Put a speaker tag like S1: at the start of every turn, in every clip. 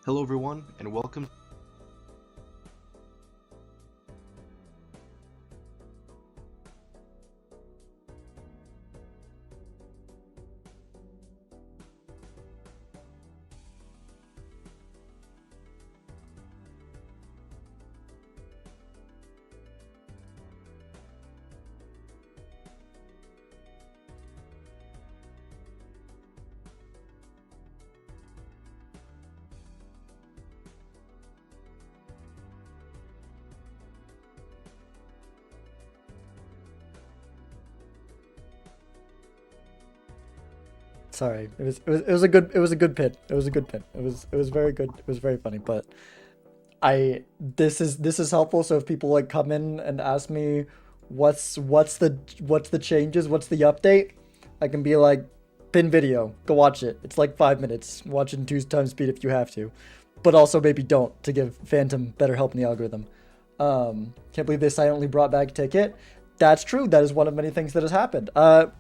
S1: Hello, everyone, and welcome.
S2: Sorry, it was a good pit. It was a good pit. It was very good. It was very funny. But this is helpful. So if people like come in and ask me what's the changes, what's the update, I can be like, pin video, go watch it. It's like 5 minutes. Watch it in 2 times speed if you have to, but also maybe don't to give Phantom better help in the algorithm. Can't believe they silently brought back Ticket. That's true. That is one of many things that has happened.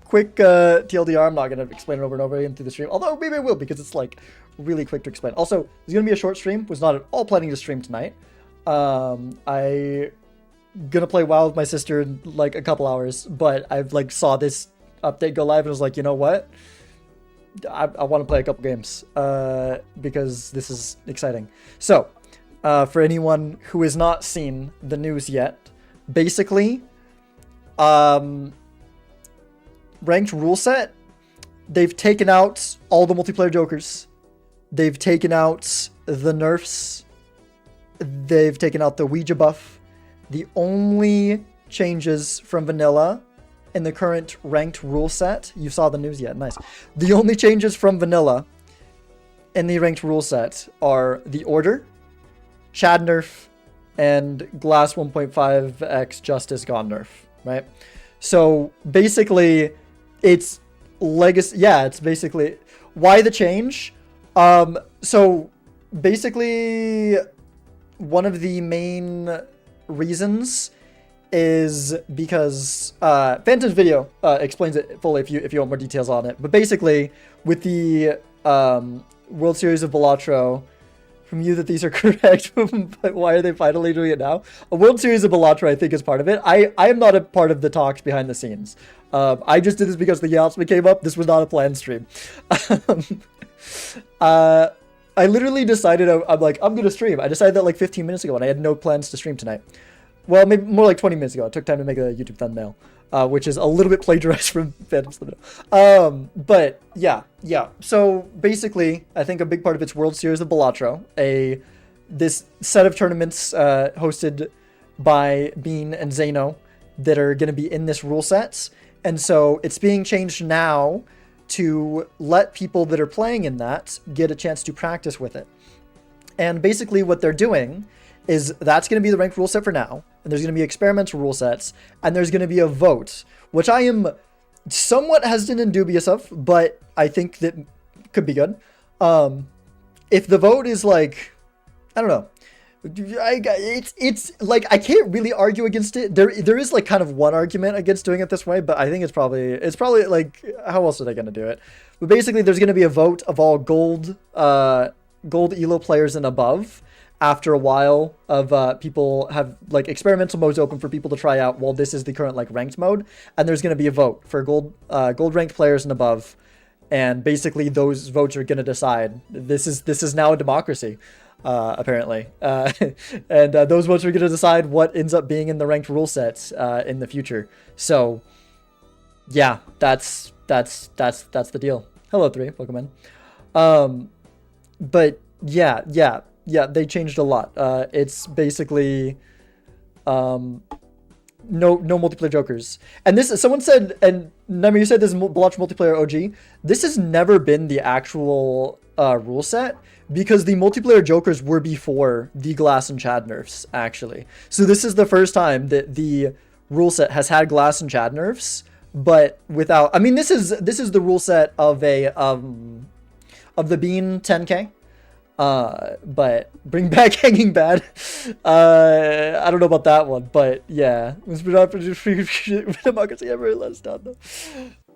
S2: Quick TLDR. I'm not gonna explain it over and over again through the stream. Although maybe I will because it's like really quick to explain. Also, there's gonna be a short stream. Was not at all planning to stream tonight. I gonna play WoW with my sister in like a couple hours, but I've like saw this update go live and was like, you know what? I want to play a couple games because this is exciting. So, for anyone who has not seen the news yet, basically, ranked rule set, they've taken out all the multiplayer jokers. They've taken out the nerfs. They've taken out the Ouija buff. The only changes from vanilla in the current ranked rule set, you saw the news yet, nice. The only changes from vanilla in the ranked rule set are the order, Chad nerf, and Glass 1.5x Justice gone nerf, right? So basically, it's legacy. Yeah, it's basically why the change. So basically, one of the main reasons is because Phantom's video explains it fully if you want more details on it. But basically, with the World Series of Balatro, from you that these are correct, but why are they finally doing it now? A World Series of Balatro, I think, is part of it. I am not a part of the talks behind the scenes. I just did this because the announcement came up. This was not a planned stream. I literally decided, I'm like, I'm going to stream. I decided that like 15 minutes ago, and I had no plans to stream tonight. Well, maybe more like 20 minutes ago. It took time to make a YouTube thumbnail, which is a little bit plagiarized from Phantom's thumbnail. But yeah. So basically, I think a big part of it's World Series of Balatro, this set of tournaments hosted by Bean and Zeno that are going to be in this rule sets. And so it's being changed now to let people that are playing in that get a chance to practice with it. And basically what they're doing is that's going to be the ranked rule set for now. And there's going to be experimental rule sets. And there's going to be a vote, which I am somewhat hesitant and dubious of, but I think that could be good. If the vote is like, I don't know. It's like, I can't really argue against it. There is like kind of one argument against doing it this way, but I think it's probably like, how else are they going to do it? But basically there's going to be a vote of all gold ELO players and above after a while of people have like experimental modes open for people to try out while this is the current like ranked mode. And there's going to be a vote for gold ranked players and above. And basically those votes are going to decide. This is now a democracy. Apparently, and those votes are going to decide what ends up being in the ranked rule sets in the future. So, yeah, that's the deal. Hello, 3, welcome in. But yeah, they changed a lot. It's basically no multiplayer jokers. And this, someone said, and Nemi, you said this is Balatro multiplayer OG. This has never been the actual rule set, because the multiplayer jokers were before the Glass and Chad nerfs, actually. So this is the first time that the rule set has had Glass and Chad nerfs, but without, I mean, this is the rule set of the Bean 10K. But bring back Hanging Bad. I don't know about that one, but yeah. Democracy ever let us down though.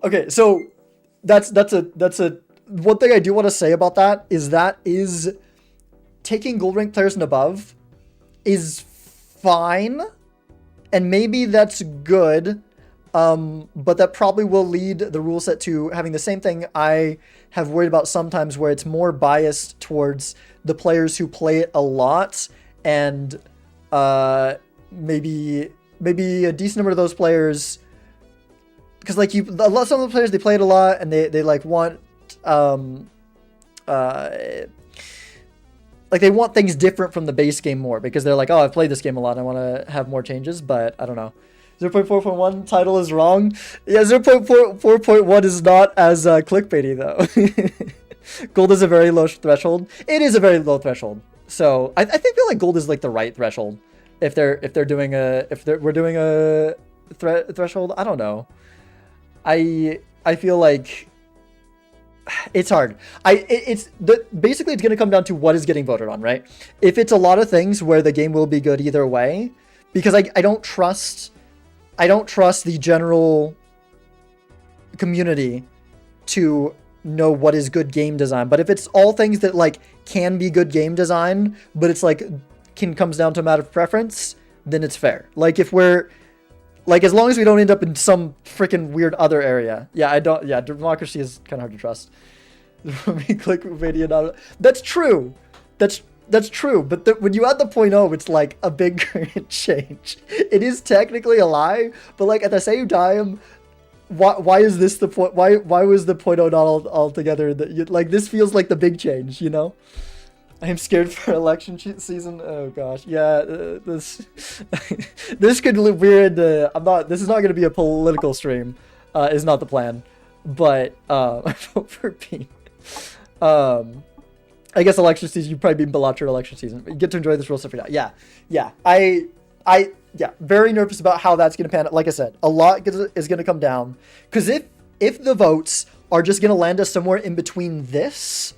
S2: Okay, so that's a one thing I do want to say about that is taking gold rank players and above is fine, and maybe that's good, but that probably will lead the rule set to having the same thing I have worried about sometimes, where it's more biased towards the players who play it a lot, and maybe a decent number of those players, because like some of the players, they play it a lot and they like want like they want things different from the base game more, because they're like, oh, I've played this game a lot, I want to have more changes. But I don't know. 0.4.1 title is wrong. Yeah, 0.4.1 is not as clickbaity though. Gold is a very low threshold. It is a very low threshold. So I feel like gold is like the right threshold. If we're doing a threshold, I don't know. I feel like it's hard. Basically it's going to come down to what is getting voted on, right? If it's a lot of things where the game will be good either way, because I don't trust the general community to know what is good game design. But if it's all things that like can be good game design, but it's like comes down to a matter of preference, then it's fair. Like if we're like, as long as we don't end up in some freaking weird other area. Yeah, democracy is kind of hard to trust. Clickbaity, that's true. That's true, but when you add the 0.0, it's like a big change. It is technically a lie, but like at the same time, why is this the point? Why was the 0.0 not altogether? Like this feels like the big change, you know? I'm scared for election season. Oh gosh, yeah. This could look weird. This is not going to be a political stream. Is not the plan, but I vote for Bean. I guess election season, you'd probably be Balatro election season. But you get to enjoy this rule set for now. Yeah. Yeah, very nervous about how that's going to pan out. Like I said, a lot is going to come down. Because if the votes are just going to land us somewhere in between this,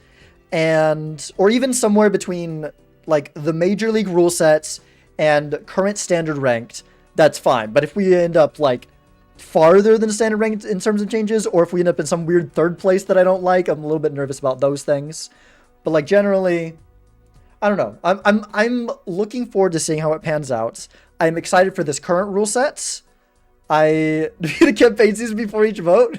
S2: or even somewhere between like the major league rule sets and current standard ranked, that's fine. But if we end up like farther than standard ranked in terms of changes, or if we end up in some weird third place that I don't like, I'm a little bit nervous about those things. But like generally, I don't know. I'm looking forward to seeing how it pans out. I'm excited for this current rule sets. Do you campaign season before each vote?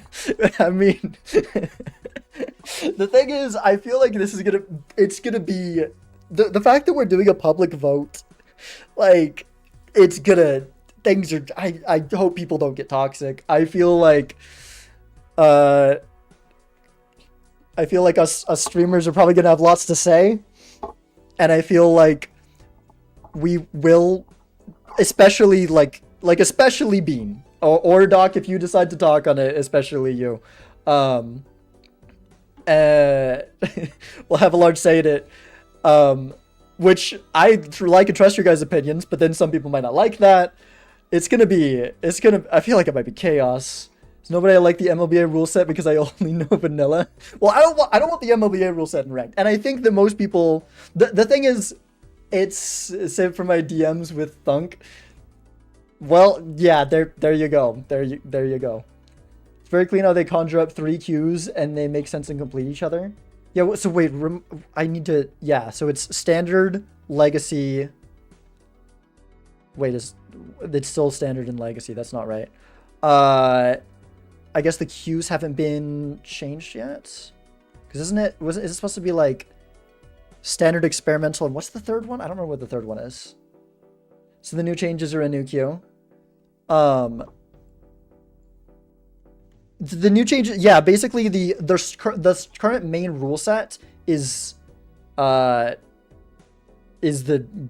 S2: I mean, the thing is, I feel like it's gonna be the fact that we're doing a public vote, like I hope people don't get toxic. I feel like us streamers are probably gonna have lots to say, and I feel like we will, especially especially Bean or Doc, if you decide to talk on it, especially you, will have a large say in it, which I like and trust your guys' opinions, but then some people might not like that. I feel like it might be chaos. There's nobody I like the MLBA rule set because I only know vanilla. Well, I don't want the MLBA rule set in ranked. And I think that most people, the thing is, it's saved for my DMs with Thunk. Well, yeah, there you go. There you go. It's very clean how they conjure up 3 Qs and they make sense and complete each other. Yeah, so wait, I need to, yeah, so it's standard, legacy. Wait, it's still standard and legacy. That's not right. I guess the Qs haven't been changed yet. Because is it supposed to be like standard, experimental, and what's the third one? I don't remember what the third one is. So the new changes are a new Q. The new changes, yeah, basically the current main rule set is the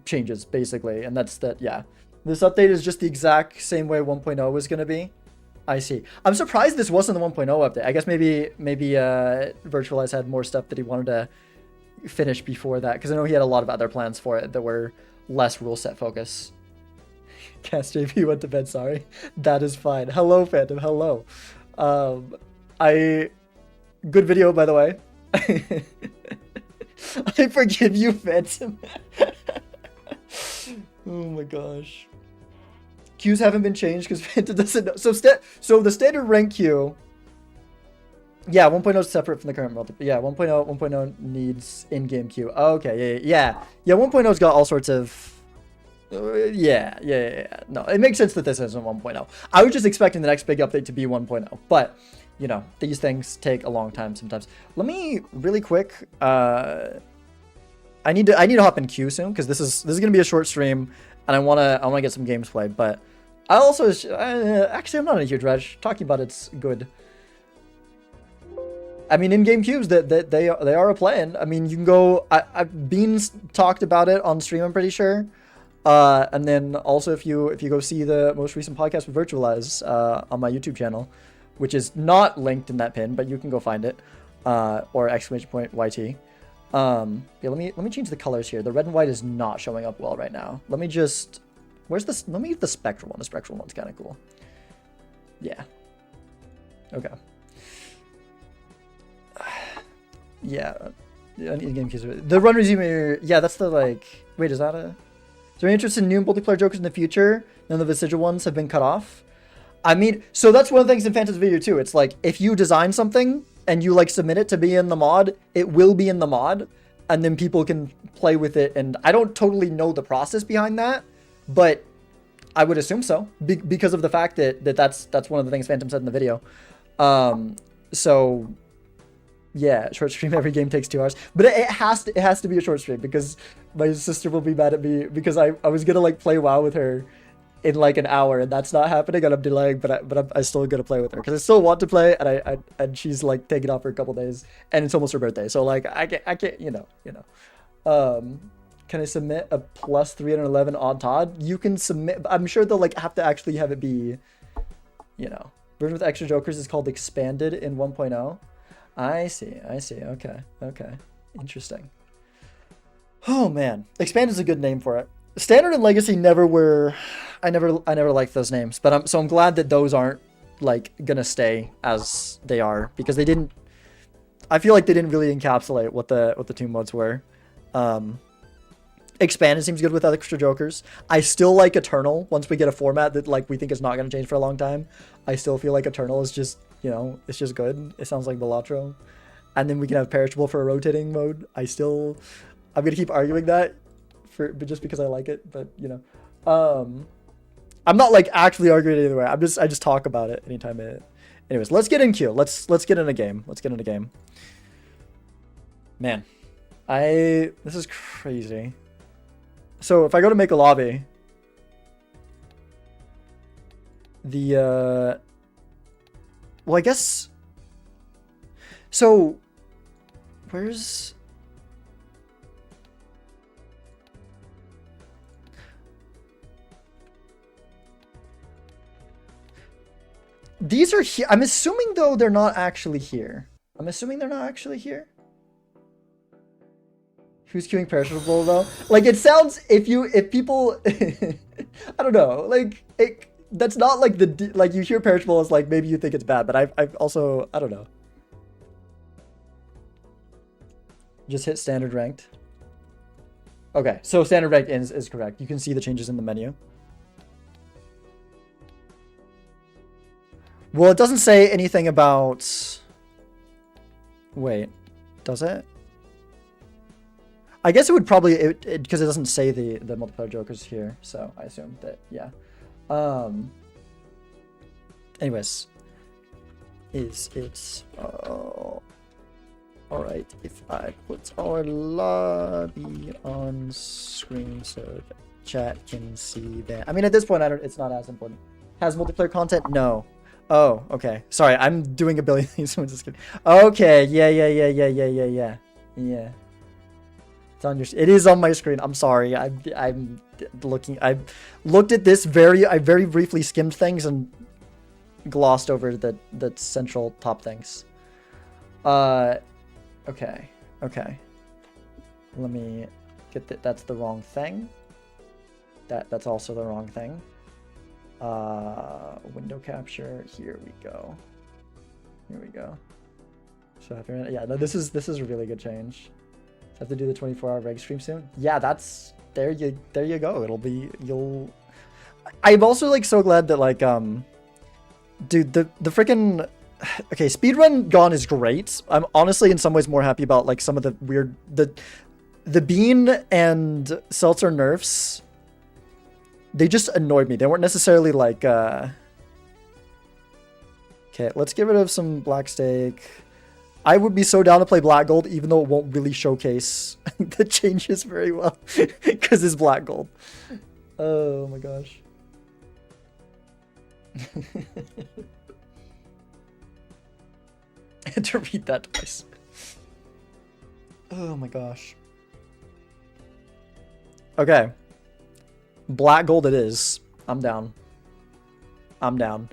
S2: changes basically, and that's that. Yeah, this update is just the exact same way 1.0 was gonna be. I see. I'm surprised this wasn't the 1.0 update. I guess maybe Virtualize had more stuff that he wanted to finish before that, because I know he had a lot of other plans for it that were less rule set focus. Cast JP went to bed, sorry. That is fine. Hello, Phantom, hello. Good video, by the way. I forgive you, Phantom. Oh my gosh. Qs haven't been changed because Phantom doesn't know. So the standard rank Q Yeah, 1.0 is separate from the current multiplayer. Yeah, 1.0 needs in-game queue. Oh, okay, yeah. 1.0's got all sorts of. Yeah. No, it makes sense that this isn't 1.0. I was just expecting the next big update to be 1.0, but you know, these things take a long time sometimes. Let me really quick. I need to hop in queue soon because this is gonna be a short stream, and I wanna get some games played. But I also actually I'm not in a huge rush. Talking about it's good. I mean, in-game queues that they are a plan. I mean, you can go. Beans talked about it on stream, I'm pretty sure. And then also if you go see the most recent podcast with Virtualize on my YouTube channel, which is not linked in that pin, but you can go find it, or !YT. Yeah, let me change the colors here. The red and white is not showing up well right now. Let me just let me get the spectral one. The spectral one's kind of cool. Yeah. Okay. Yeah, in-game queues. The run resume. Yeah, that's the like. Wait, is that a? Is there any interest in new multiplayer jokers in the future? None of the vestigial ones have been cut off. I mean, so that's one of the things in Phantom's video too. It's like if you design something and you like submit it to be in the mod, it will be in the mod, and then people can play with it. And I don't totally know the process behind that, but I would assume so because of the fact that that's one of the things Phantom said in the video. So. Yeah, short stream every game takes 2 hours, but it has to be a short stream because my sister will be mad at me because I was gonna like play WoW with her in like an hour and that's not happening and I'm delaying, but I'm still gonna play with her because I still want to play and she's like taking off for a couple days and it's almost her birthday, so like I can't you know. Can I submit a plus 311 on Todd? You can submit. I'm sure they'll like have to actually have it be, you know, version with extra jokers is called expanded in 1.0. I see. Okay. Interesting. Oh man, expanded is a good name for it. Standard and legacy never were. I never liked those names, but I'm glad that those aren't like gonna stay as they are because they didn't. I feel like they didn't really encapsulate what the two modes were. Expanded seems good with extra jokers. I still like Eternal once we get a format that like we think is not gonna change for a long time. I still feel like Eternal is just. You know, it's just good. It sounds like Balatro. And then we can have Perishable for a rotating mode. I'm going to keep arguing that but just because I like it. But, you know. I'm not, like, actually arguing it either way. I just talk about it anytime it... Anyways, let's get in queue. Let's get in a game. Man. This is crazy. So, if I go to make a lobby... Well, I guess... So... Where's... These are here. I'm assuming, though, they're not actually here. Who's queuing Perishable, though? Like, it sounds... If people... I don't know. Like, that's not like like you hear Perishable as like maybe you think it's bad, but I've also I don't know. Just hit standard ranked. Okay, so standard ranked is correct. You can see the changes in the menu. Well, it doesn't say anything about. Wait, does it? I guess it would probably because it doesn't say the multiplayer jokers here, so I assume that yeah. Anyways, it's all right if I put our lobby on screen so the chat can see that? I mean, at this point, it's not as important. Has multiplayer content? No. Oh, okay. Sorry, I'm doing a billion things. I'm just kidding. Okay, yeah. It's on your. It is on my screen. I'm sorry. I'm looking. I've looked at this I very briefly skimmed things and glossed over the central top things. Okay. Let me get that. That's the wrong thing. That's also the wrong thing. Window capture. Here we go. So yeah, no, this is a really good change. Have to do the 24-hour reg stream soon. Yeah, that's there you go. I'm also like so glad that like dude the freaking Okay, speedrun gone is great. I'm honestly in some ways more happy about like some of the weird the bean and seltzer nerfs. They just annoyed me. They weren't necessarily like okay, let's get rid of some black steak. I would be so down to play black gold, even though it won't really showcase the changes very well because it's black gold. Oh my gosh. I had to read that twice. Oh my gosh. Okay. Black gold it is. I'm down. I'm down.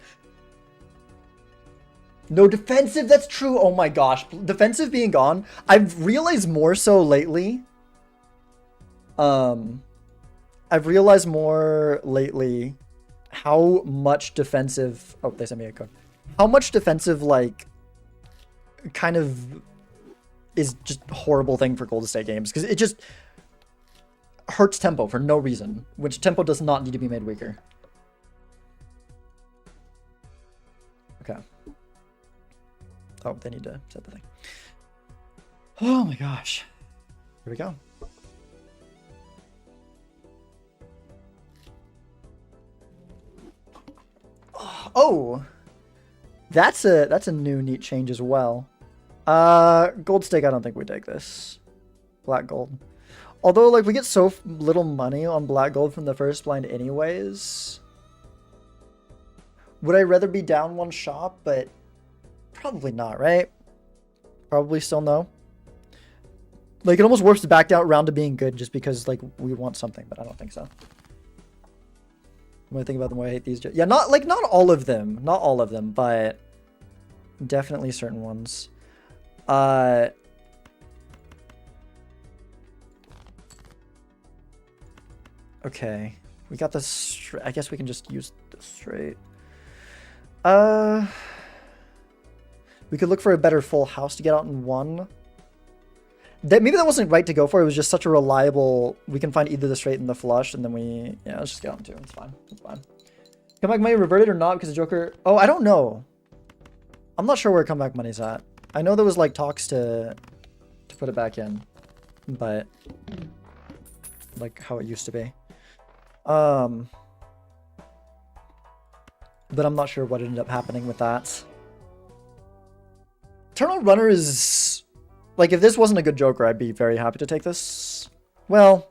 S2: No defensive, that's true. Oh my gosh. Defensive being gone. I've realized more so lately. I've realized more lately how much defensive... Oh, they sent me a code. How much defensive, like, kind of is just a horrible thing for Golden State games. Because it just hurts tempo for no reason. Which tempo does not need to be made weaker. Okay. Oh, they need to set the thing. Oh my gosh. Here we go. Oh, that's a new neat change as well. Gold stake, I don't think we take this. Black gold. Although, like, we get so little money on black gold from the first blind anyways. Would I rather be down one shop? But probably not, right? Probably still no. Like, it almost works to back down round to being good just because, like, we want something, but I don't think so. When I think about them, why I hate these. Yeah, not all of them. Not all of them, but definitely certain ones. Okay. We got this. I guess we can just use this straight. We could look for a better full house to get out in one. Maybe that wasn't right to go for. It was just such a reliable... We can find either the straight and the flush, and then we... Yeah, let's just get on two. It's fine. It's fine. Comeback money reverted or not because the Joker... Oh, I don't know. I'm not sure where comeback money's at. I know there was, like, talks to put it back in. But... Like, how it used to be. But I'm not sure what ended up happening with that. Eternal Runner is... Like, if this wasn't a good Joker, I'd be very happy to take this. Well,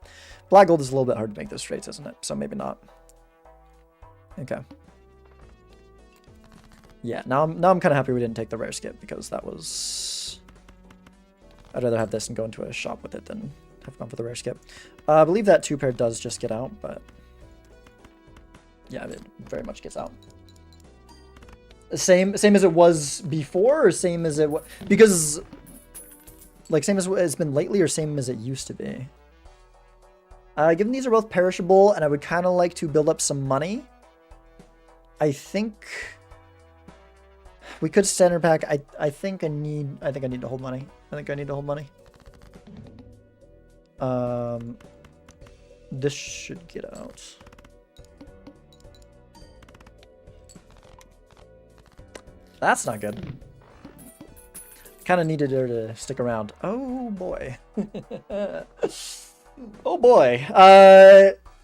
S2: black gold is a little bit hard to make those straights, isn't it? So maybe not. Okay. Yeah, now I'm kind of happy we didn't take the rare skip because that was... I'd rather have this and go into a shop with it than have gone for the rare skip. I believe that 2-pair does just get out, but... Yeah, it very much gets out. Same as it was before, or same as it was... Because... Like, same as it's been lately, or same as it used to be? Given these are both perishable, and I would kind of like to build up some money, I think we could standard pack. I think I need to hold money. I think I need to hold money. This should get out. That's not good. Kind of needed her to stick around. Oh boy. Oh boy.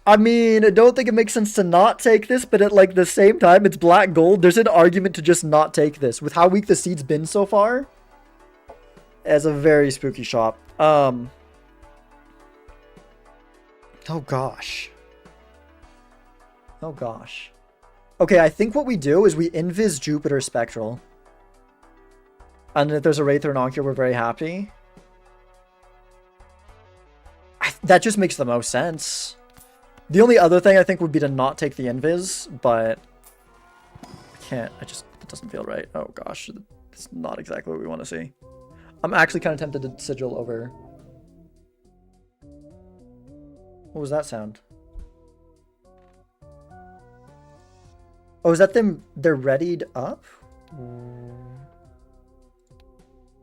S2: I mean, I don't think it makes sense to not take this, but at like the same time, it's black gold. There's an argument to just not take this. With how weak the seed's been so far, as a very spooky shop. Oh gosh. Oh gosh. Okay, I think what we do is we invis Jupiter Spectral. And if there's a Wraith or an Oncure, we're very happy. That just makes the most sense. The only other thing I think would be to not take the Invis, but I can't. It doesn't feel right. Oh gosh, it's not exactly what we want to see. I'm actually kind of tempted to Sigil over. What was that sound? Oh, is that them? They're readied up?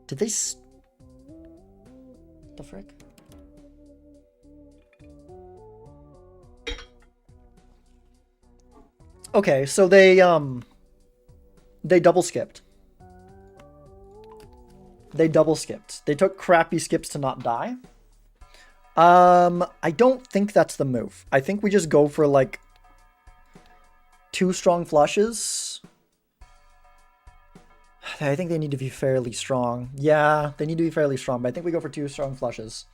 S2: Did they... The frick? Okay, so they double skipped. They double skipped. They took crappy skips to not die. I don't think that's the move. I think we just go for like 2 strong flushes. I think they need to be fairly strong. Yeah, they need to be fairly strong, but I think we go for 2 strong flushes.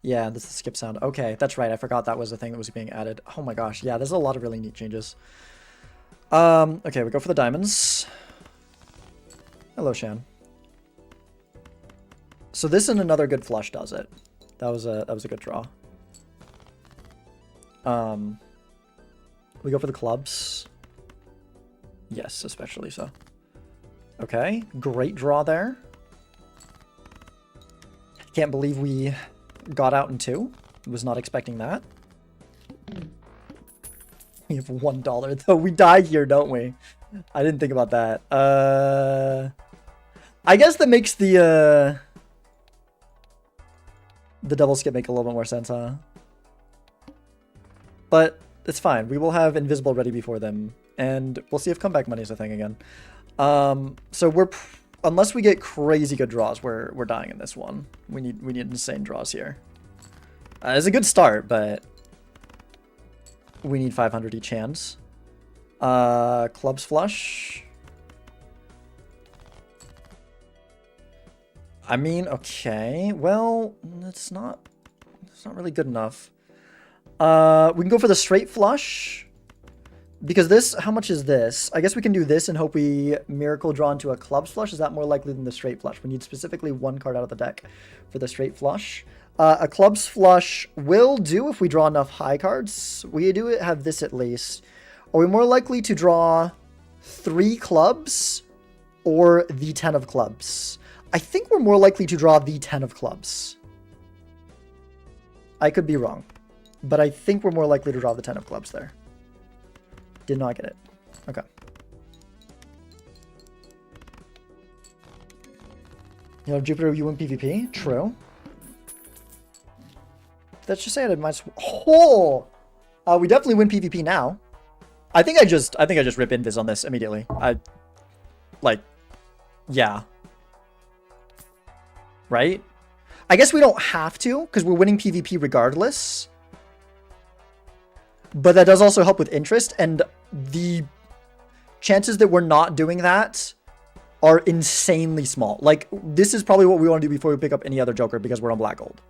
S2: Yeah, this is the skip sound. Okay, that's right. I forgot that was the thing that was being added. Oh my gosh. Yeah, there's a lot of really neat changes. Okay, we go for the diamonds. Hello, Shan. So this and another good flush does it. That was a good draw. We go for the clubs. Yes, especially so. Okay, great draw there. Can't believe we got out in 2. Was not expecting that. We have $1 though. We die here, don't we? I didn't think about that. I guess that makes the double skip make a little bit more sense, huh? But it's fine. We will have invisible ready before them, and we'll see if comeback money is a thing again. So unless we get crazy good draws, we're dying in this one. We need insane draws here. It's a good start, but we need 500 each hands. Clubs flush. I mean, okay. Well, it's not really good enough. We can go for the straight flush. Because this, how much is this? I guess we can do this and hope we miracle draw into a clubs flush. Is that more likely than the straight flush? We need specifically 1 card out of the deck for the straight flush. A clubs flush will do if we draw enough high cards. We do have this at least. Are we more likely to draw 3 clubs or the 10 of clubs? I think we're more likely to draw the 10 of clubs. I could be wrong, but I think we're more likely to draw the 10 of clubs there. Did not get it. Okay. You know, Jupiter, you win PvP? True. Let's just say I did my... Oh! We definitely win PvP now. I think I just rip invis on this immediately. Yeah. Right? I guess we don't have to, because we're winning PvP regardless. But that does also help with interest, and the chances that we're not doing that are insanely small. Like, this is probably what we want to do before we pick up any other Joker, because we're on black gold.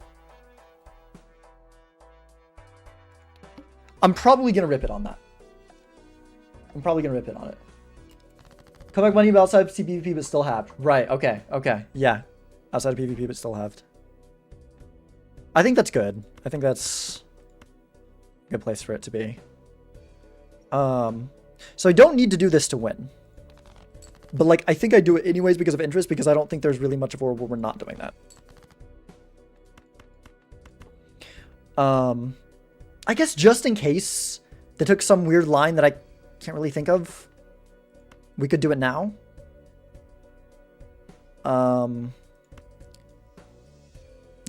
S2: I'm probably going to rip it on that. I'm probably going to rip it on it. Comeback money but outside of PvP but still halved. Right, okay, okay, yeah. Outside of PvP but still halved. I think that's good. I think that's a good place for it to be. So I don't need to do this to win. But, like, I think I do it anyways because of interest, because I don't think there's really much of a world where we're not doing that. I guess just in case they took some weird line that I can't really think of, we could do it now.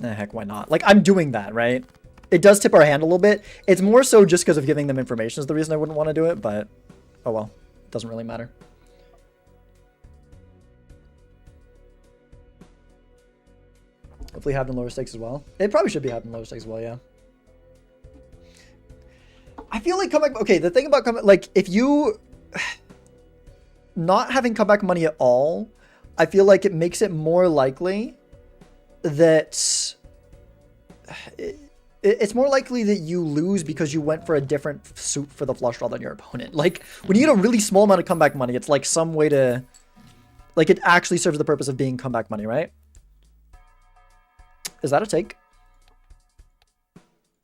S2: Heck, why not? Like, I'm doing that, right? It does tip our hand a little bit. It's more so just because of giving them information is the reason I wouldn't want to do it, but oh well. It doesn't really matter. Hopefully have in lower stakes as well. It probably should be having lower stakes as well, yeah. I feel like comeback... Okay, the thing about comeback... Like, if you... Not having comeback money at all, I feel like it makes it more likely that... It's more likely that you lose because you went for a different suit for the flush draw than your opponent. Like, when you get a really small amount of comeback money, it's like some way to... Like, it actually serves the purpose of being comeback money, right? Is that a take?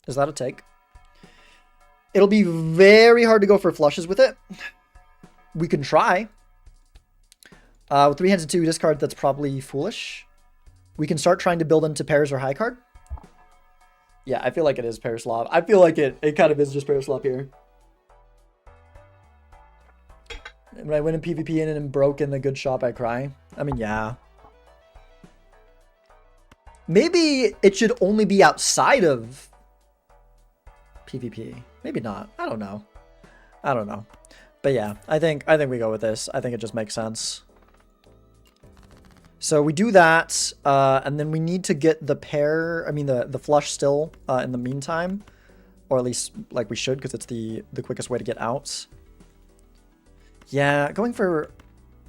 S2: Is that a take? It'll be very hard to go for flushes with it. We can try. With 3 hands and 2 discard, that's probably foolish. We can start trying to build into pairs or high card. Yeah, I feel like it is pair slop. I feel like it kind of is just pair slop here. When I win in PvP and am broke in the good shop, I cry. I mean, yeah. Maybe it should only be outside of PvP. Maybe not. I don't know. I don't know. But yeah, I think we go with this. I think it just makes sense. So we do that, and then we need to get the pair, I mean the flush still in the meantime. Or at least, like, we should, because it's the quickest way to get out. Yeah, going for...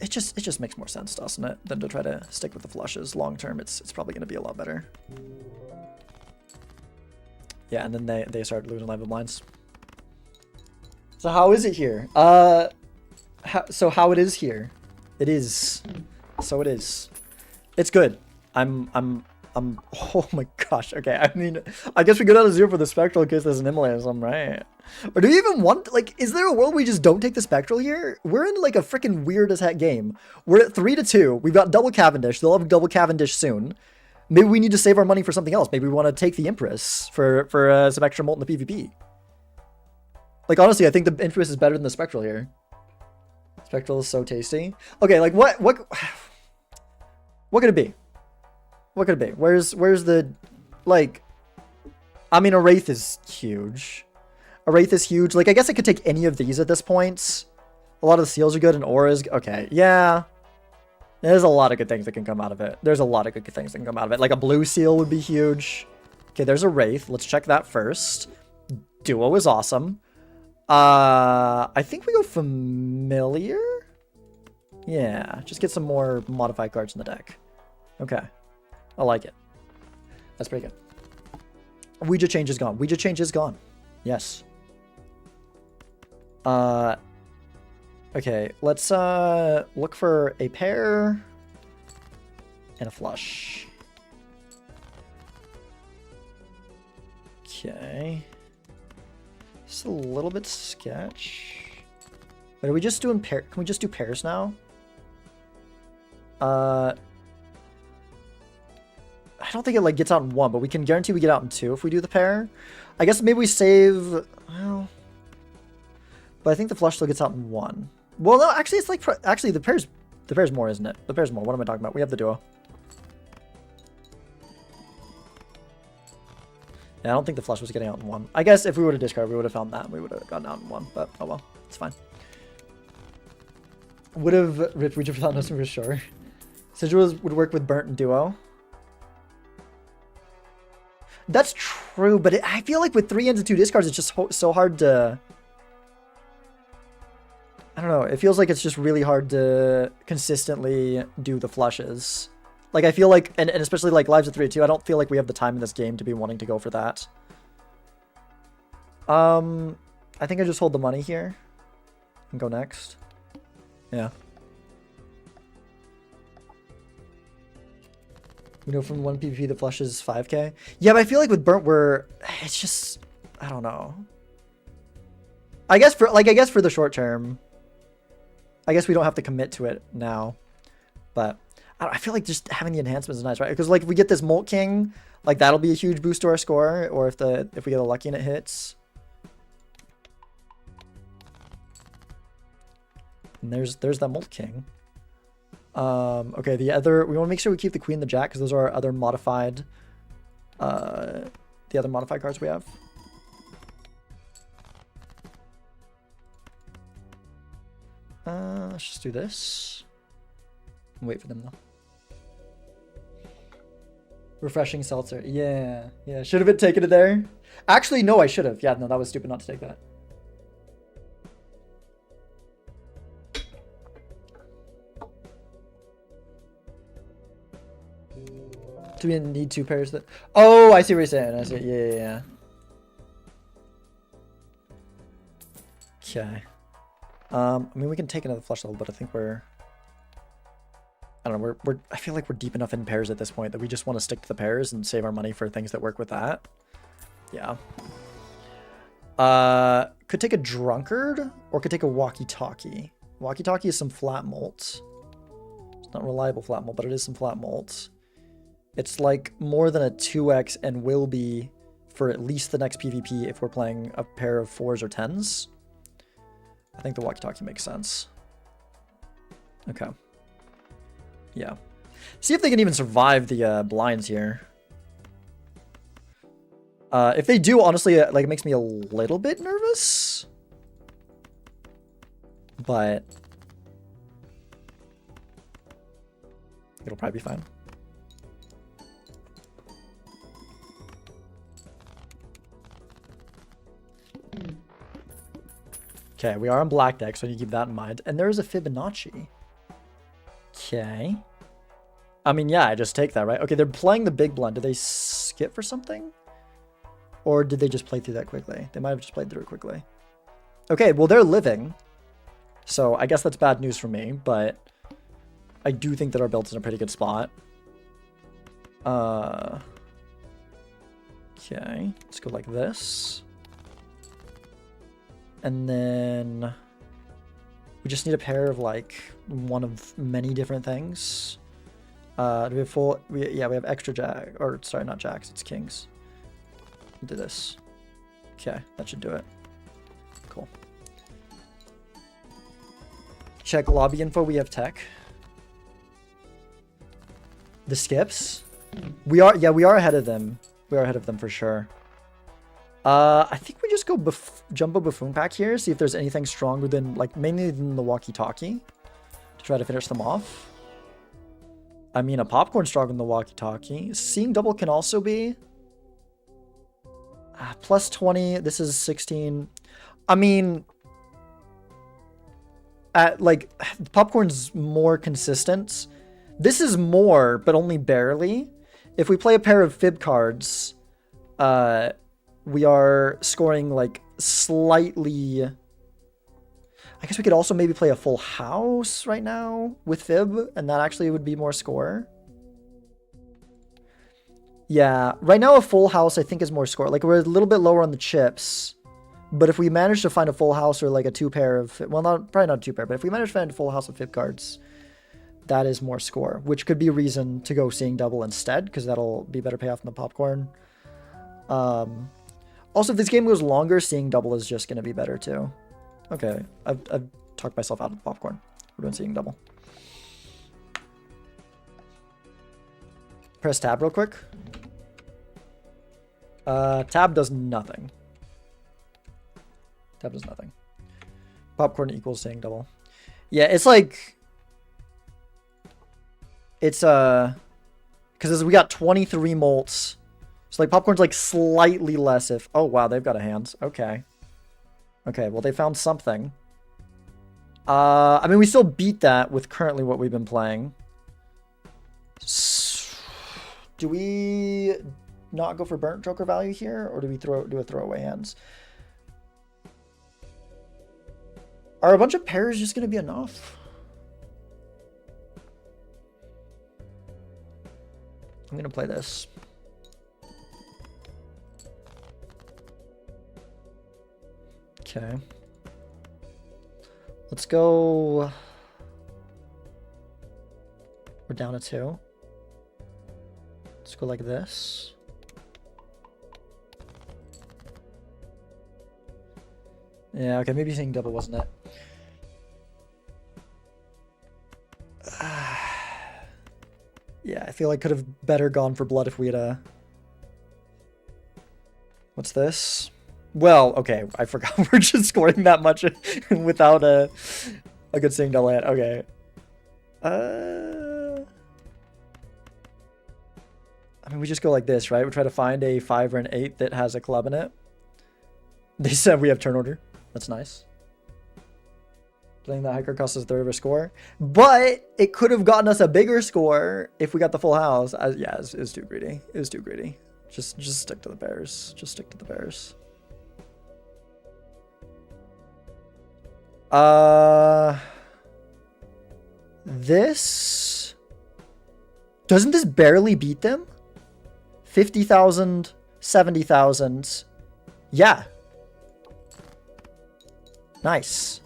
S2: It just makes more sense, doesn't it? Than to try to stick with the flushes. Long term, it's probably going to be a lot better. Yeah, and then they start losing live blinds. So how is it here? So how it is here? It is. So it is. It's good. Oh my gosh. Okay, I mean, I guess we go down to 0 for the Spectral in case there's an immolate or something, right? Or do we even want, like, is there a world we just don't take the Spectral here? We're in, like, a freaking weird as heck game. We're at 3-2. We've got double Cavendish. They'll have double Cavendish soon. Maybe we need to save our money for something else. Maybe we want to take the Empress for some extra molt in the PvP. Like, honestly, I think the Empress is better than the Spectral here. Spectral is so tasty. Okay, like, what could it be? What could it be? Where's the, like, I mean, a Wraith is huge. A Wraith is huge. Like, I guess I could take any of these at this point. A lot of the seals are good and auras. Okay, yeah. There's a lot of good things that can come out of it. There's a lot of good things that can come out of it. Like, a blue seal would be huge. Okay, there's a Wraith. Let's check that first. Duo is awesome. I think we go familiar? Yeah, just get some more modified cards in the deck. Okay. I like it. That's pretty good. Ouija change is gone. Ouija change is gone. Yes. Okay, let's look for a pair and a flush. Okay. Just a little bit sketch. Wait, are we just doing pair? Can we just do pairs now? I don't think it, like, gets out in 1, but we can guarantee we get out in 2 if we do the pair. I guess maybe we save... Well... But I think the flush still gets out in 1. Well, no, actually, it's like... Actually, the pair's more, isn't it? The pair's more. What am I talking about? We have the duo. Yeah, I don't think the flush was getting out in 1. I guess if we would have discarded, we would have found that. We would have gotten out in 1, but oh well. It's fine. Would have ripped Ouija without noticing for sure. Sigil would work with Burnt and Duo. That's true, but I feel like with 3 ends and 2 discards, it's just so hard to... I don't know. It feels like it's just really hard to consistently do the flushes. Like, I feel like, and especially like lives at 3-2, I don't feel like we have the time in this game to be wanting to go for that. I think I just hold the money here and go next. Yeah. We know from 1 PvP the flush is 5k. Yeah, but I feel like with Burnt it's just, I don't know. I guess for the short term, I guess we don't have to commit to it now. But I feel like just having the enhancements is nice, right? Because like if we get this Molt King, like that'll be a huge boost to our score, or if we get a lucky and it hits. And there's that Molt King. Okay, we want to make sure we keep the Queen and the Jack because those are our other modified, the other modified cards we have. Let's just do this. Wait for them though. Refreshing seltzer. Yeah. Should have taken it there. Actually, no, I should have. Yeah, no, that was stupid not to take that. Do we need 2 pairs? Oh, I see what you're saying. I see. Yeah. Okay. I mean, we can take another flush level, but I think I don't know. I feel like we're deep enough in pairs at this point that we just want to stick to the pairs and save our money for things that work with that. Yeah. Could take a Drunkard or could take a Walkie-Talkie. Walkie-Talkie is some flat molt. It's not reliable flat molt, but it is some flat molt. It's like more than a 2x and will be for at least the next PvP if we're playing a pair of 4s or 10s. I think the Walkie-Talkie makes sense. Okay. Yeah. See if they can even survive the blinds here. If they do, honestly, like, it makes me a little bit nervous. But It'll probably be fine. Okay, we are on black deck, so you keep that in mind. And there's a Fibonacci. Okay. I mean, yeah, I just take that, right? Okay, they're playing the big blind. Did they skip for something? Or did they just play through that quickly? They might have just played through it quickly. Okay, well, they're living. So I guess that's bad news for me, but I do think that our build's in a pretty good spot. Okay, let's go like this. And then we just need a pair of like one of many different things. Do we have full? Yeah, we have extra jack, or sorry, not jacks, it's kings. We'll do this. Okay, that should do it. Cool. Check lobby info. We have tech. The skips. We are ahead of them. We are ahead of them for sure. I think we just go Jumbo Buffoon pack here, see if there's anything stronger than, like, mainly than the walkie-talkie to try to finish them off. I mean, a popcorn stronger than the walkie-talkie. Seeing double can also be. Plus 20, this is 16. I mean, like, popcorn's more consistent. This is more, but only barely. If we play a pair of fib cards, we are scoring like slightly. I guess we could also maybe play a full house right now with fib, and that actually would be more score. Yeah, right now a full house I think is more score. Like, we're a little bit lower on the chips, but if we manage to find a full house or like a two pair of, well, probably not a two pair, but if we manage to find a full house of fib cards, that is more score, which could be a reason to go seeing double instead, because that'll be better payoff than the popcorn. Also, if this game goes longer, seeing double is just going to be better too. Okay, I've talked myself out of the popcorn. We're doing seeing double. Press tab real quick. Tab does nothing. Tab does nothing. Popcorn equals seeing double. Yeah, it's like... It's, because we got 23 molts. So, like, popcorn's, like, slightly less if... Oh, wow, they've got a hand. Okay. Okay, well, they found something. I mean, we still beat that with currently what we've been playing. Do we not go for burnt joker value here? Or do we do a throwaway hands? Are a bunch of pairs just going to be enough? I'm going to play this. Okay. Let's go. We're down to 2. Let's go like this. Yeah, okay, maybe seeing double, wasn't it? Yeah, I feel like could have better gone for blood if we had a... What's this? Well, okay, I forgot we're just scoring that much without a good seeing double hand. Okay. I mean, we just go like this, right? We try to find a 5 or an 8 that has a club in it. They said we have turn order. That's nice. Playing that hiker costs us a third of a score. But it could have gotten us a bigger score if we got the full house. Yeah, it was too greedy. It was too greedy. Just stick to the bears. Just stick to the bears. This... Doesn't this barely beat them? 50,000, 70,000. Yeah. Nice.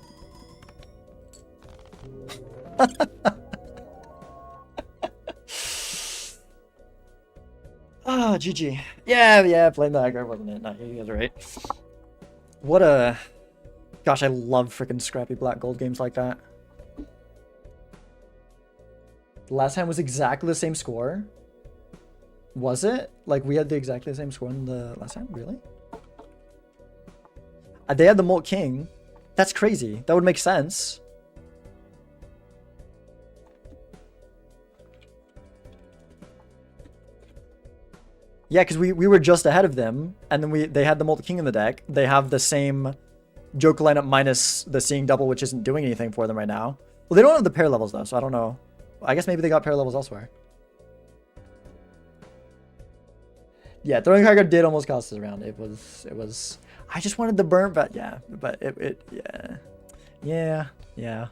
S2: Ah, GG. Yeah, playing the aggro wasn't it? No, you guys are right. What a... Gosh, I love freaking scrappy black gold games like that. The last time was exactly the same score. Was it? Like, we had exactly the same score in the last time? Really? They had the Molt King. That's crazy. That would make sense. Yeah, because we were just ahead of them, and then they had the Molten King in the deck. They have the same Joker lineup minus the Seeing Double, which isn't doing anything for them right now. Well, they don't have the pair levels though, so I don't know. I guess maybe they got pair levels elsewhere. Yeah, throwing Hydra did almost cost us around. It was. I just wanted the burn, but yeah, yeah.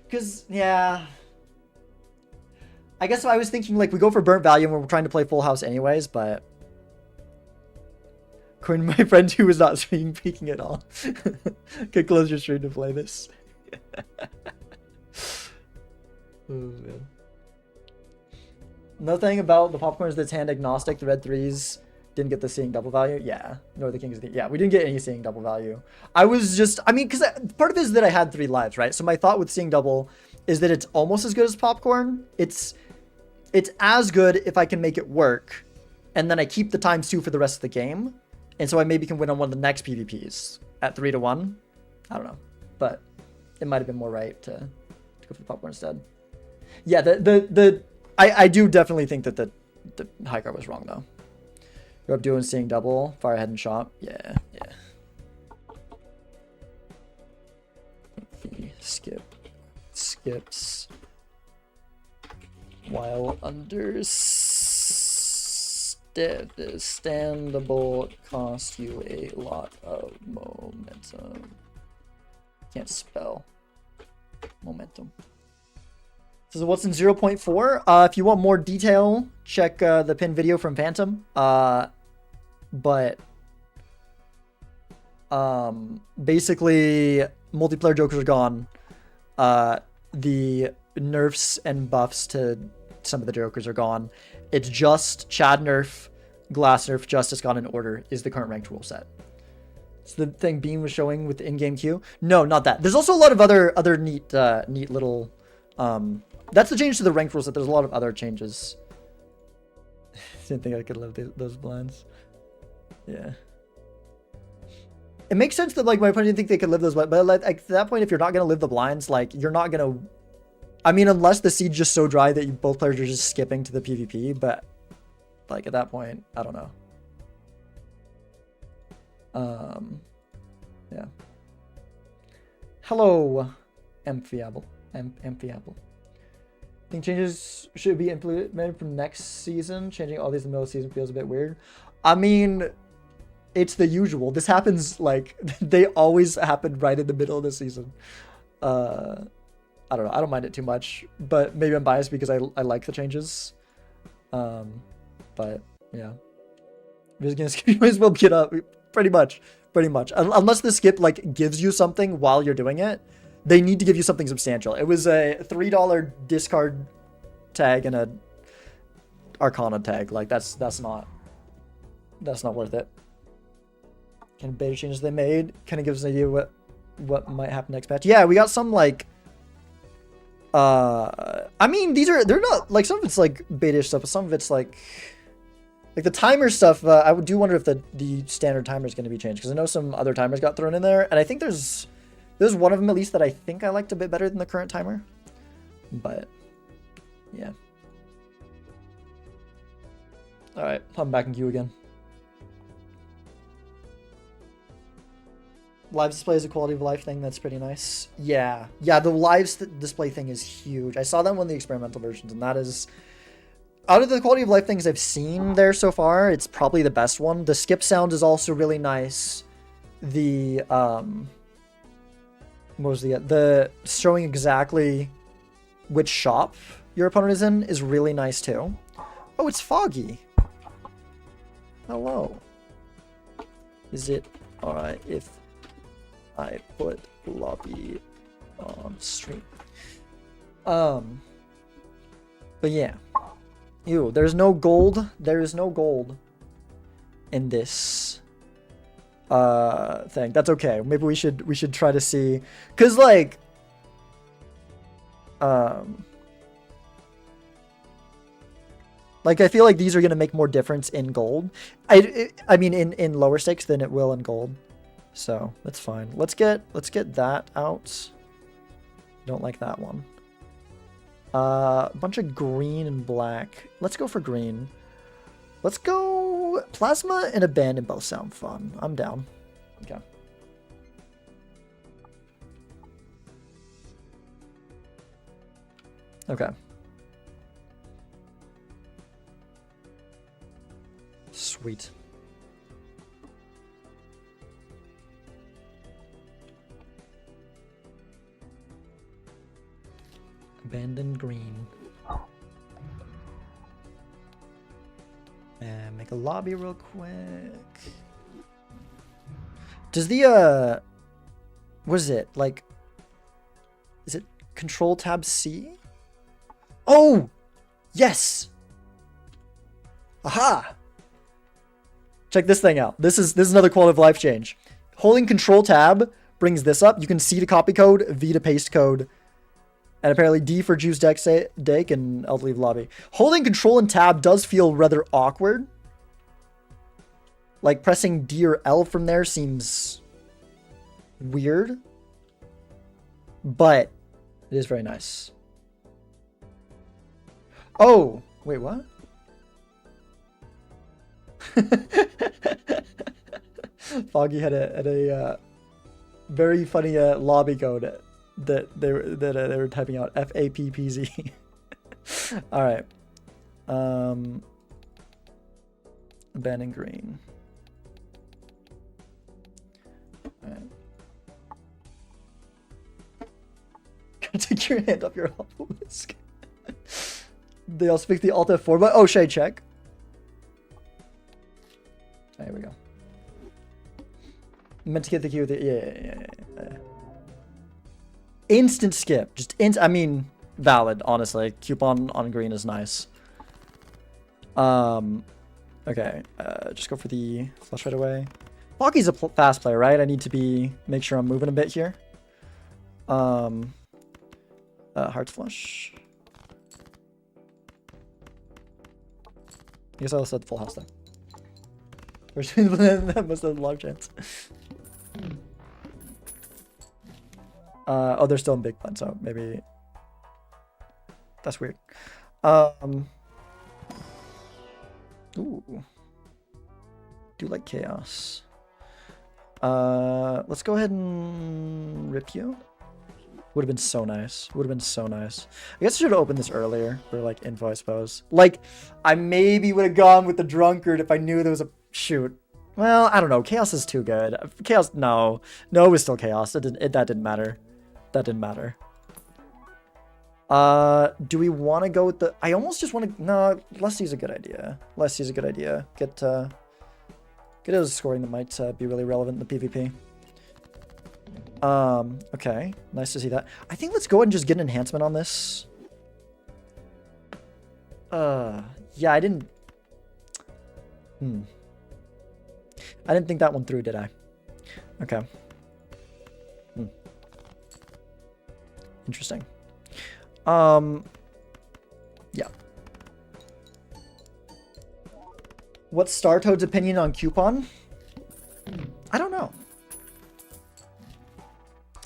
S2: Because yeah. I guess I was thinking like we go for burnt value when we're trying to play full house anyways, but according to my friend who was not speaking at all, could close your stream to play this. Oh man. Nothing about the popcorns that's hand agnostic. The red threes didn't get the Seeing Double value. Yeah, nor the Kings. Yeah, we didn't get any Seeing Double value. I mean, because part of it is that I had 3 lives, right? So my thought with Seeing Double is that it's almost as good as popcorn. It's as good if I can make it work, and then I keep the ×2 for the rest of the game, and so I maybe can win on one of the next PvPs at 3-1. I don't know, but it might have been more right to go for the popcorn instead. Yeah, I do definitely think that the high card was wrong though. You're up doing Seeing Double, fire ahead and shop. Yeah. Skips while understandable cost you a lot of momentum. Can't spell momentum. So what's in 0.4? If you want more detail, check the pinned video from Phantom. Basically, multiplayer jokers are gone. The nerfs and buffs to some of the jokers are gone. It's just Chad nerf, Glass nerf, Justice Gone in order is the current ranked rule set. It's the thing Beam was showing with the in-game queue. No, not that. There's also a lot of other neat little. That's the change to the ranked rules. That there's a lot of other changes. Didn't think I could live those blinds. Yeah. It makes sense that like my opponent didn't think they could live those blinds, but like at that point, if you're not gonna live the blinds, like you're not gonna. I mean, unless the seed's just so dry that both players are just skipping to the PvP, but like at that point, I don't know. Yeah. Hello, Amphiable. Amphiable. I think changes should be implemented from next season. Changing all these in the middle of the season feels a bit weird. I mean, it's the usual. This happens like they always happen right in the middle of the season. I don't know. I don't mind it too much, but maybe I'm biased because I like the changes. But yeah, you're gonna skip. You might as well get up. Pretty much. Unless the skip like gives you something while you're doing it, they need to give you something substantial. It was a $3 discard tag and a Arcana tag. Like that's not worth it. Kind of beta changes they made kind of gives us an idea what might happen next patch. Yeah, we got some like. I mean, they're not like some of it's like beta stuff, but some of it's like the timer stuff. I do wonder if the standard timer is going to be changed because I know some other timers got thrown in there, and I think there's one of them at least that I think I liked a bit better than the current timer. But yeah. All right, I'm back in queue again. Live display is a quality of life thing. That's pretty nice. Yeah, the live display thing is huge. I saw that in one of the experimental versions, and that is, out of the quality of life things I've seen there so far, it's probably the best one. The skip sound is also really nice. The what was the showing exactly which shop your opponent is in is really nice too. Oh, it's Foggy. Hello. Is it alright if I put lobby on stream? But yeah. Ew, there's no gold. There is no gold in this thing. That's okay. Maybe we should try to see, cause like I feel like these are gonna make more difference in gold. I mean in lower stakes than it will in gold. So that's fine. Let's get that out. Don't like that one. A bunch of green and black. Let's go for green. Let's go plasma and abandon both sound fun. I'm down. Okay. Okay. Sweet. Abandon green. And make a lobby real quick. Does the what is it? Like, is it Control Tab C? Oh! Yes! Aha! Check this thing out. This is another quality of life change. Holding Control Tab brings this up. You can C to copy code, V to paste code, and apparently D for juice deck and L to leave lobby. Holding Control and Tab does feel rather awkward. Like pressing D or L from there seems weird, but it is very nice. Oh, wait, what? Foggy had a very funny lobby code that they were typing out, FAPPZ. All right. Abandon green. All right. Take your hand up your obelisk. They all speak the Alt F4, but oh, shade check. There we go. Meant to get the key with it. Yeah. Instant skip. Just I mean, valid, honestly. Coupon on green is nice. Okay. Just go for the flush right away. Foggy's a fast player, right? I need to make sure I'm moving a bit here. Hearts flush. I guess I'll set the full house then. That must have a long chance. Oh, they're still in big blind, so maybe that's weird. Ooh, do like chaos. Let's go ahead and rip you. Would have been so nice. Would have been so nice. I guess I should have opened this earlier for like info, I suppose. Like, I maybe would have gone with the drunkard if I knew there was a shoot. Well, I don't know. Chaos is too good. Chaos, no, it was still chaos. That didn't matter. That didn't matter. Do we want to go with the? I almost just want to. No, Lesty's a good idea. Lesty's a good idea. Get a scoring that might be really relevant in the PvP. Okay, nice to see that. I think let's go ahead and just get an enhancement on this. Yeah, I didn't think that one through, did I? Okay. Interesting. Yeah. What's Startoad's opinion on Coupon? I don't know.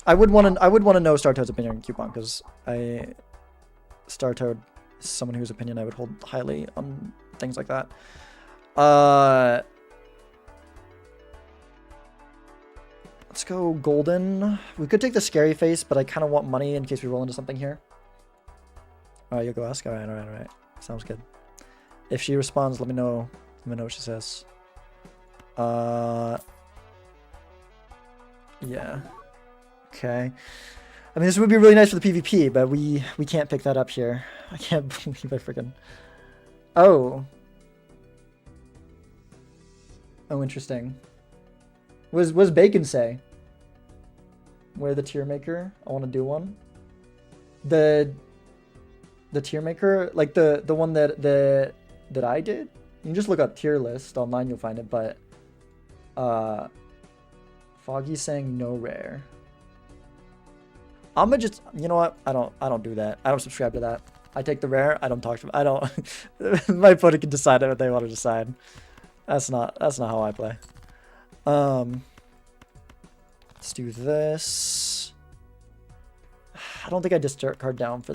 S2: I would want to know Startoad's opinion on Coupon, because Startoad is someone whose opinion I would hold highly on things like that. Let's go golden. We could take the scary face, but I kind of want money in case we roll into something here. Alright, you'll go ask. Alright. Sounds good. If she responds, let me know. Let me know what she says. Yeah. Okay. I mean, this would be really nice for the PvP, but we can't pick that up here. I can't believe I freaking... Oh. Oh, interesting. What does Bacon say? Where the tier maker? I want to do one. The tier maker, like the one that I did. You can just look up tier list online, you'll find it. But Foggy's saying no rare. I'm gonna just, you know what? I don't do that. I don't subscribe to that. I take the rare. I don't talk to them. I don't. My opponent can decide what they want to decide. That's not how I play. Let's do this. I don't think I discard down for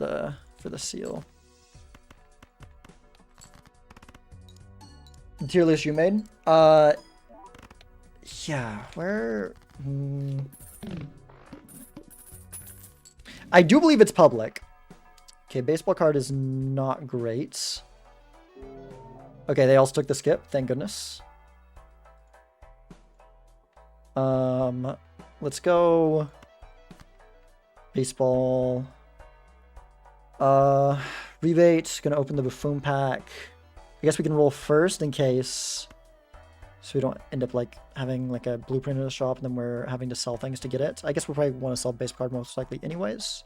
S2: for the seal. The tier list you made? Yeah, where... I do believe it's public. Okay, baseball card is not great. Okay, they also took the skip, thank goodness. Let's go... Baseball. Rebate, gonna open the Buffoon pack. I guess we can roll first in case... So we don't end up like having like a blueprint in the shop and then we're having to sell things to get it. I guess we'll probably want to sell base card most likely anyways.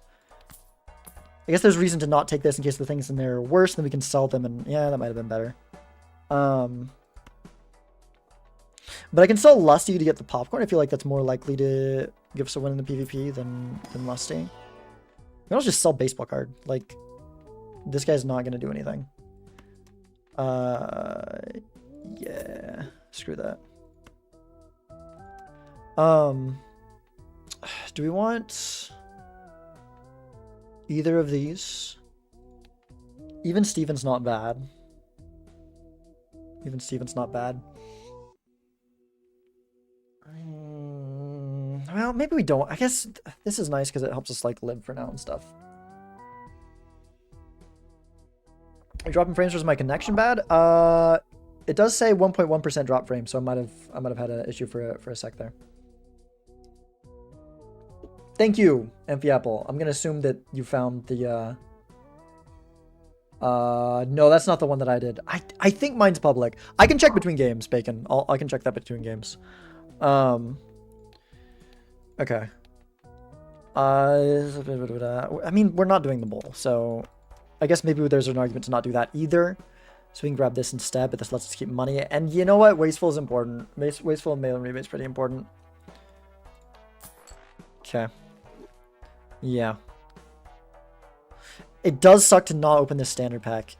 S2: I guess there's reason to not take this in case the things in there are worse, then we can sell them and yeah, that might have been better. But I can sell Lusty to get the popcorn. I feel like that's more likely to give us a win in the PvP than Lusty. We can also just sell baseball card. Like, this guy's not going to do anything. Yeah. Screw that. Do we want either of these? Even Steven's not bad. Even Steven's not bad. Well, maybe we don't. I guess this is nice because it helps us like live for now and stuff. Are you dropping frames? Was my connection bad? It does say 1.1% drop frame, so I might have had an issue for a sec there. Thank you, Amphiapple. I'm gonna assume that you found the no, that's not the one that I did. I think mine's public. I can check between games, Bacon. I can check that between games. Okay. I mean, we're not doing the bowl, so I guess maybe there's an argument to not do that either. So we can grab this instead, but this lets us keep money. And you know what? Wasteful is important. Wasteful and mail and rebate is pretty important. Okay. Yeah. It does suck to not open this standard pack.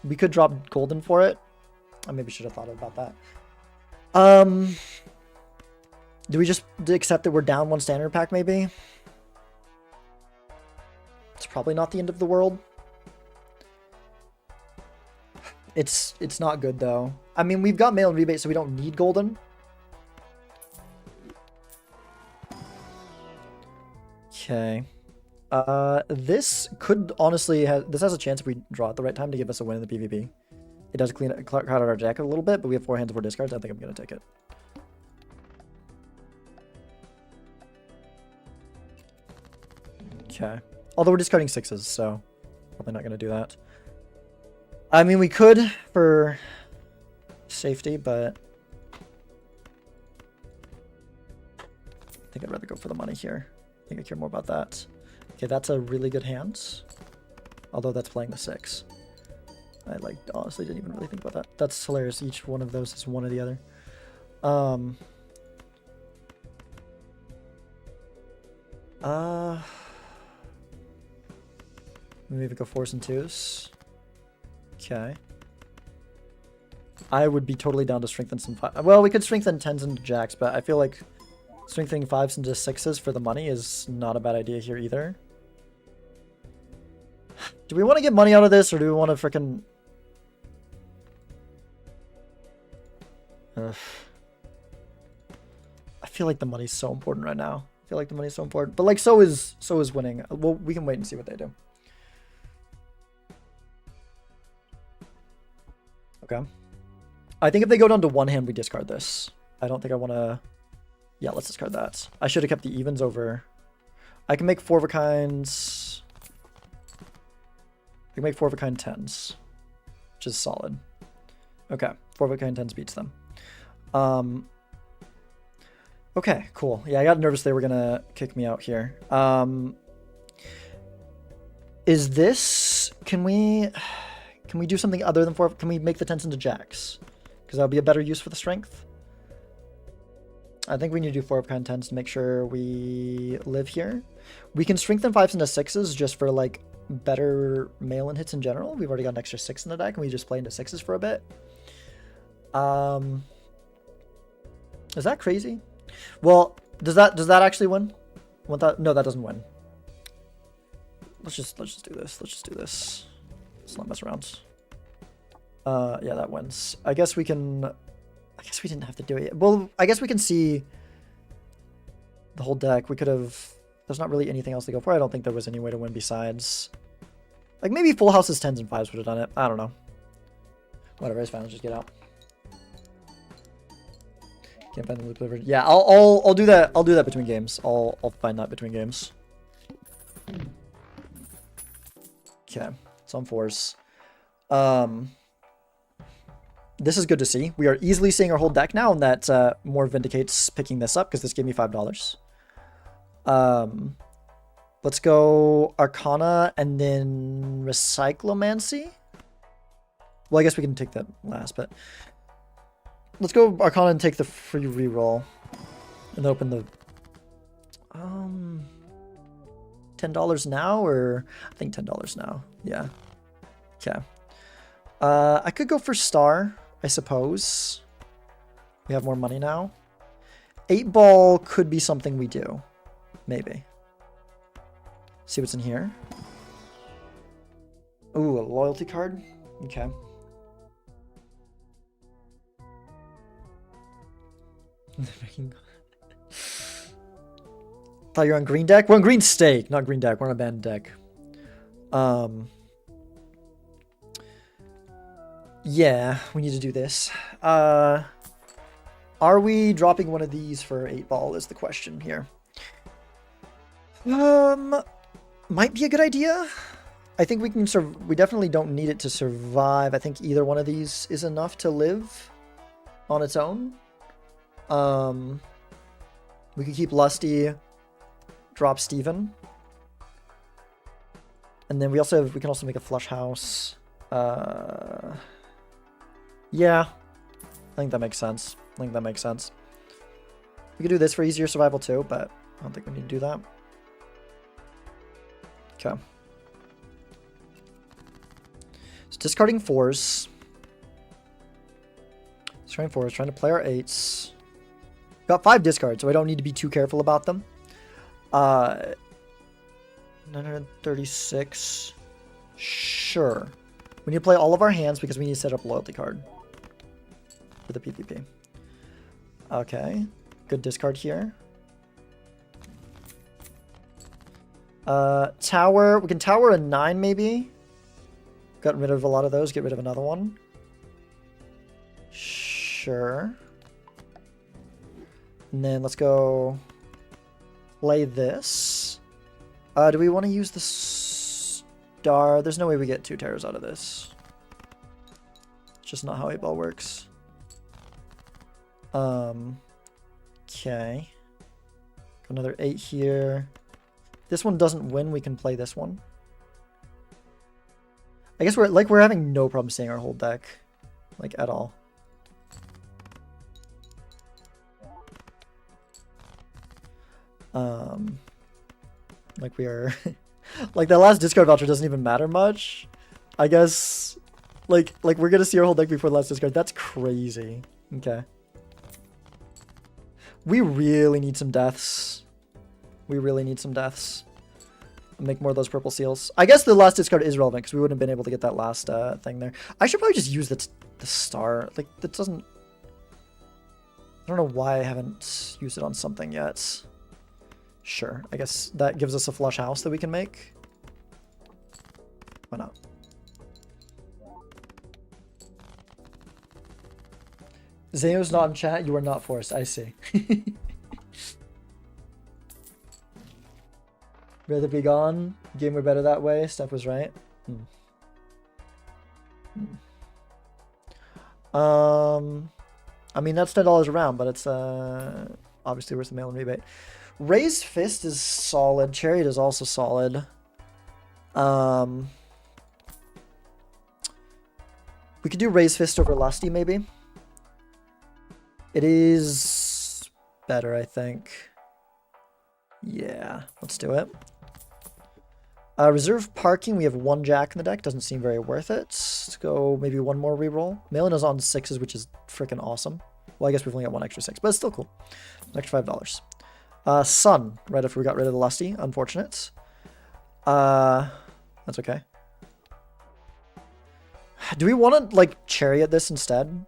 S2: We could drop golden for it. I maybe should have thought about that. Do we just accept that we're down one standard pack, maybe? It's probably not the end of the world. It's not good, though. I mean, we've got mail and rebate, so we don't need golden. Okay. This could honestly this has a chance if we draw at the right time to give us a win in the PvP. It does clean out our deck a little bit, but we have 4 hands of 4 discards. I think I'm gonna take it. Okay. Although we're discarding 6s, so probably not gonna do that. I mean, we could for safety, but I think I'd rather go for the money here. I think I care more about that. Okay, that's a really good hand. Although that's playing the 6. I honestly didn't even really think about that. That's hilarious. Each one of those is one or the other. Maybe go 4s and 2s. Okay. I would be totally down to strengthen some 5. Well, we could strengthen 10s into jacks, but I feel like strengthening 5s into 6s for the money is not a bad idea here either. Do we want to get money out of this, or do we want to frickin'... I feel like the money's so important right now. I feel like the money's so important. But like, so is winning. Well, we can wait and see what they do. Okay. I think if they go down to 1 hand, we discard this. I don't think I want to... Yeah, let's discard that. I should have kept the evens over. I can make 4 of a kinds. I can make 4 of a kind 10s, which is solid. Okay, 4 of a kind 10s beats them. Okay, cool. Yeah, I got nervous they were gonna kick me out here. Is this... Can we do something other than 4? Can we make the 10s into jacks? Because that would be a better use for the strength. I think we need to do 4 of kind 10s to make sure we live here. We can strengthen 5s into 6s just for like better mail-in hits in general. We've already got an extra 6 in the deck, and we just play into 6s for a bit. Is that crazy? Well, does that actually win? No, that doesn't win. let's just do this. Let's just do this. Let's not mess around. Yeah, that wins. I guess we can. I guess we didn't have to do it. Well, I guess we can see the whole deck. We could have. There's not really anything else to go for. I don't think there was any way to win besides. Like maybe full houses, 10s, and 5s would have done it. I don't know. Whatever, it's fine. Let's just get out. Can't find the loop delivered. Yeah, I'll do that. I'll do that between games. I'll find that between games. Okay, it's on 4s. This is good to see. We are easily seeing our whole deck now, and that more vindicates picking this up because this gave me $5. Let's go Arcana and then Recyclomancy. Well, I guess we can take that last, but let's go Arcana and take the free reroll and open the $10 now, or I think $10 now. Yeah. Okay. I could go for Star, I suppose. We have more money now. 8-ball could be something we do. Maybe. See what's in here. Ooh, a loyalty card. Okay. Thought you're on green deck? We're on green stake, not green deck. We're on a banned deck. Yeah, we need to do this. Are we dropping one of these for 8-ball is the question here. Might be a good idea. I think we can we definitely don't need it to survive. I think either one of these is enough to live on its own. We could keep Lusty, drop Steven. And then we can also make a flush house. Yeah. I think that makes sense. We could do this for easier survival too, but I don't think we need to do that. Okay. So discarding 4s. Discarding 4s, trying to play our 8s. Got 5 discards, so I don't need to be too careful about them. 936. Sure. We need to play all of our hands because we need to set up a loyalty card for the PvP. Okay. Good discard here. Tower. We can tower a 9 maybe. Got rid of a lot of those. Get rid of another one. Sure. And then let's go play this. Do we want to use the Star? There's no way we get 2 terrors out of this. It's just not how 8-ball works. Okay. Another 8 here. This one doesn't win, we can play this one. I guess we're having no problem seeing our whole deck. Like, at all. Like we are... like, that last discard voucher doesn't even matter much. I guess... Like we're gonna see our whole deck before the last discard. That's crazy. Okay. We really need some deaths. Make more of those purple seals. I guess the last discard is relevant because we wouldn't have been able to get that last thing there. I should probably just use the Star. Like, that doesn't... I don't know why I haven't used it on something yet. Sure. I guess that gives us a flush house that we can make. Why not? Zayo's not in chat. You are not forced. I see. Rather be gone. Game were better that way. Steph was right. I mean, that's $10 around, but it's obviously worth the mail-in rebate. Raised Fist is solid. Chariot is also solid. We could do Raised Fist over Lusty, maybe. It is better, I think. Yeah, let's do it. Reserve Parking, we have 1 Jack in the deck. Doesn't seem very worth it. Let's go maybe 1 more reroll. Mail-in is on 6s, which is freaking awesome. Well, I guess we've only got 1 extra 6, but it's still cool. An extra $5. Sun, right after we got rid of the Lusty. Unfortunate. That's okay. Do we want to, like, chariot this instead?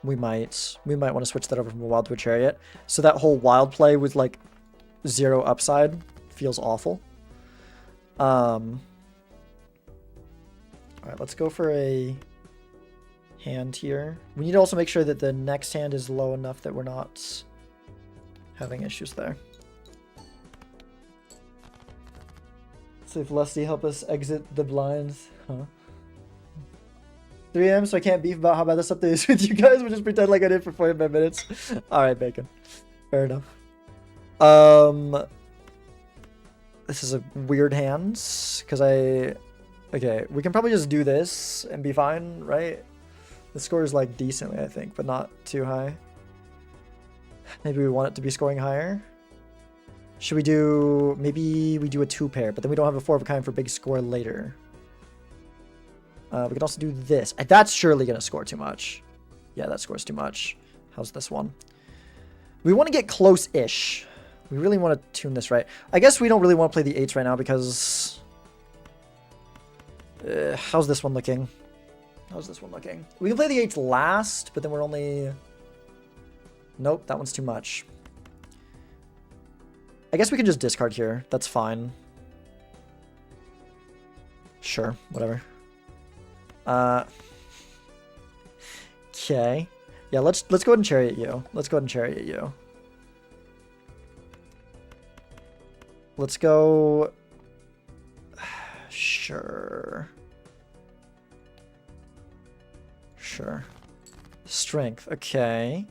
S2: We might want to switch that over from a wild to a chariot. So that whole wild play with, like, 0 upside feels awful. Alright, let's go for a hand here. We need to also make sure that the next hand is low enough that we're not having issues there. So if Lusty help us exit the blinds, huh? 3 a.m. so I can't beef about how bad this update is with you guys. We'll just pretend like I did for 45 minutes. Alright, Bacon. Fair enough. This is a weird hands, because okay, we can probably just do this and be fine, right? The score is like decently, I think, but not too high. Maybe we want it to be scoring higher. Should we do, maybe we do a 2-pair, but then we don't have a 4 of a kind for big score later. We could also do this. That's surely going to score too much. Yeah, that scores too much. How's this one? We want to get close-ish. We really want to tune this right. I guess we don't really want to play the 8s right now because... how's this one looking? How's this one looking? We can play the 8s last, but then we're only... Nope, that one's too much. I guess we can just discard here. That's fine. Sure, whatever. Okay. Yeah, let's go ahead and chariot you. Let's go ahead and chariot you. Let's go... Sure. Sure. Strength. Okay.